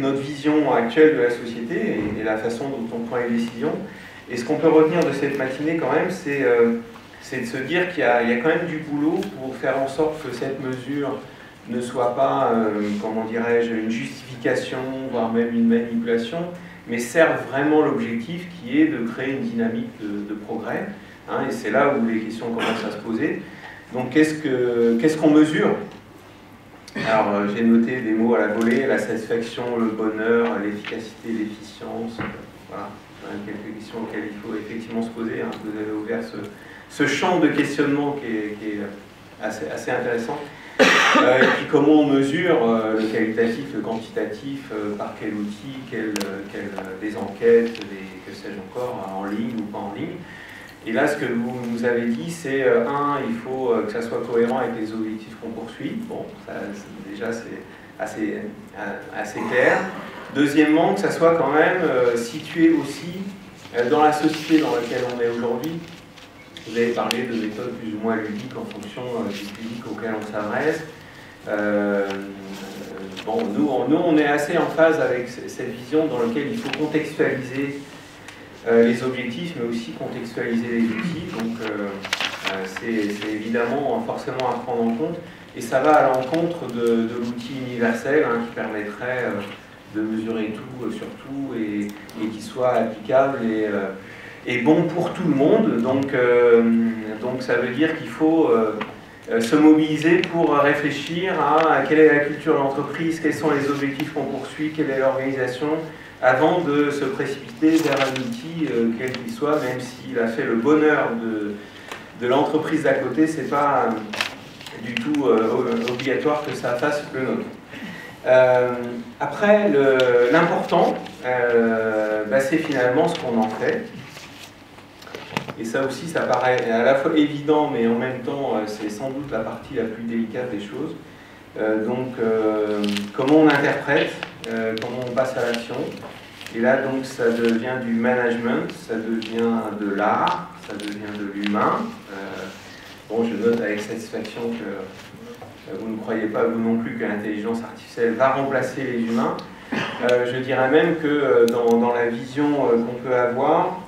notre vision actuelle de la société et la façon dont on prend les décisions. Et ce qu'on peut retenir de cette matinée quand même, c'est de se dire qu'il y a quand même du boulot pour faire en sorte que cette mesure ne soit pas, comment dirais-je, une justification, voire même une manipulation, mais serve vraiment l'objectif qui est de créer une dynamique de progrès. Hein, et c'est là où les questions commencent à se poser. Donc qu'est-ce qu'on mesure? Alors j'ai noté des mots à la volée: la satisfaction, le bonheur, l'efficacité, l'efficience. Voilà, quelques questions auxquelles il faut effectivement se poser. Hein. Vous avez ouvert ce champ de questionnement qui est assez intéressant. Et puis comment on mesure le qualitatif, le quantitatif, par quel outil, des enquêtes, que sais-je encore, en ligne ou pas en ligne. Et là, ce que vous nous avez dit, c'est il faut que ça soit cohérent avec les objectifs qu'on poursuit. Bon, déjà, c'est assez clair. Deuxièmement, que ça soit quand même situé aussi dans la société dans laquelle on est aujourd'hui. Vous avez parlé de méthodes plus ou moins ludiques en fonction du public auquel on s'adresse. Bon, nous, on est assez en phase avec cette vision dans laquelle il faut contextualiser les objectifs, mais aussi contextualiser les outils. Donc, c'est évidemment forcément à prendre en compte. Et ça va à l'encontre de l'outil universel hein, qui permettrait de mesurer tout sur tout et qui soit applicable et bon pour tout le monde. Donc ça veut dire qu'il faut se mobiliser pour réfléchir à quelle est la culture de l'entreprise, quels sont les objectifs qu'on poursuit, quelle est l'organisation, avant de se précipiter vers un outil quel qu'il soit, même s'il a fait le bonheur de l'entreprise d'à côté, c'est pas du tout obligatoire que ça fasse le nôtre. Après, l'important, c'est finalement ce qu'on en fait. Et ça aussi, ça paraît à la fois évident, mais en même temps, c'est sans doute la partie la plus délicate des choses. Comment on interprète, comment on passe à l'action. Et là, donc, ça devient du management, ça devient de l'art, ça devient de l'humain. Bon, je note avec satisfaction que vous ne croyez pas, vous non plus, que l'intelligence artificielle va remplacer les humains. Je dirais même que dans la vision qu'on peut avoir,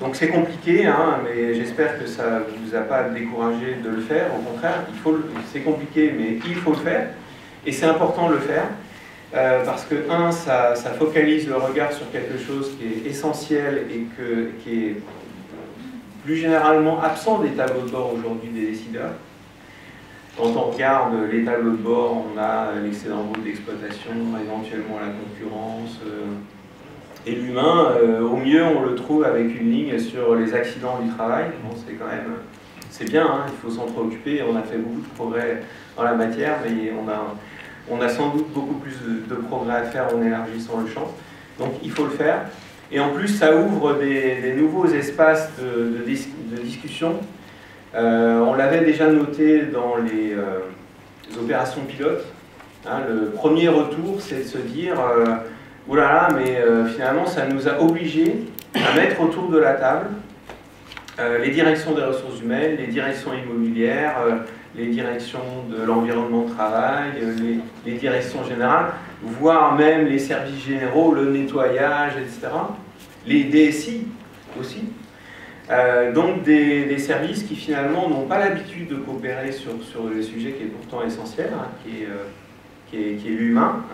donc c'est compliqué, hein, mais j'espère que ça ne vous a pas découragé de le faire. Au contraire, c'est compliqué, mais il faut le faire. Et c'est important de le faire, parce que, ça focalise le regard sur quelque chose qui est essentiel et qui est plus généralement absent des tableaux de bord aujourd'hui des décideurs. Quand on regarde les tableaux de bord, on a l'excédent brut d'exploitation, éventuellement la concurrence. Et l'humain, au mieux, on le trouve avec une ligne sur les accidents du travail. Bon, c'est bien, hein, il faut s'en préoccuper. On a fait beaucoup de progrès dans la matière, mais on a sans doute beaucoup plus de progrès à faire en élargissant le champ. Donc il faut le faire. Et en plus, ça ouvre des nouveaux espaces de discussion. On l'avait déjà noté dans les opérations pilotes. Hein, le premier retour, c'est de se dire oulala, mais finalement, ça nous a obligés à mettre autour de la table les directions des ressources humaines, les directions immobilières, les directions de l'environnement de travail, les directions générales, voire même les services généraux, le nettoyage, etc. Les DSI aussi. Donc des services qui finalement n'ont pas l'habitude de coopérer sur les sujets qui est pourtant essentiel, hein, qui est l'humain,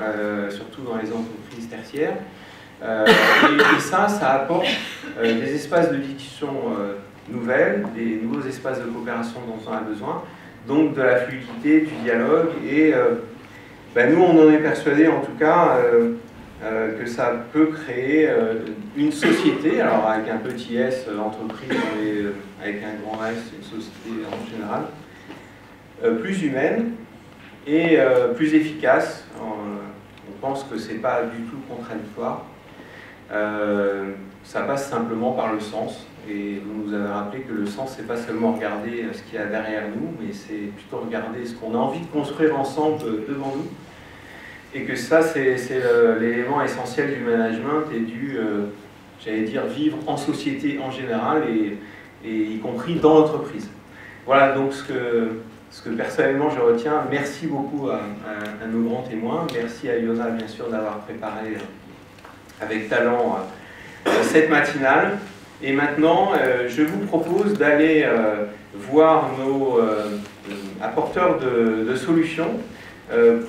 surtout dans les entreprises tertiaires. Et ça apporte des espaces de discussion nouvelles, des nouveaux espaces de coopération dont on a besoin, donc de la fluidité, du dialogue, et nous on en est persuadés en tout cas que ça peut créer une société, alors avec un petit S entreprise, mais avec un grand S, une société en général, plus humaine et plus efficace. On pense que c'est pas du tout contradictoire. Ça passe simplement par le sens, et vous nous avez rappelé que le sens, c'est pas seulement regarder ce qu'il y a derrière nous, mais c'est plutôt regarder ce qu'on a envie de construire ensemble devant nous, et que ça, c'est l'élément essentiel du management et du, j'allais dire, vivre en société en général, et y compris dans l'entreprise. Voilà donc ce que personnellement je retiens. Merci beaucoup à nos grands témoins, merci à Yona bien sûr d'avoir préparé avec talent cette matinale. Et maintenant, je vous propose d'aller voir nos apporteurs de solutions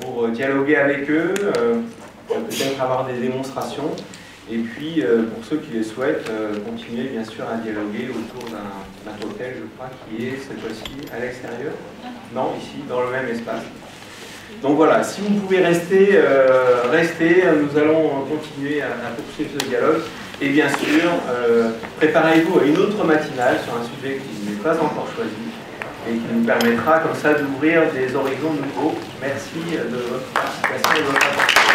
pour dialoguer avec eux, peut-être avoir des démonstrations, et puis pour ceux qui les souhaitent, continuer bien sûr à dialoguer autour d'un hôtel, je crois, qui est cette fois-ci à l'extérieur. Non, ici, dans le même espace. Donc voilà, si vous pouvez rester, nous allons continuer à poursuivre ce dialogue. Et bien sûr, préparez-vous à une autre matinale sur un sujet qui n'est pas encore choisi et qui nous permettra comme ça d'ouvrir des horizons nouveaux. Merci de votre participation et de votre attention.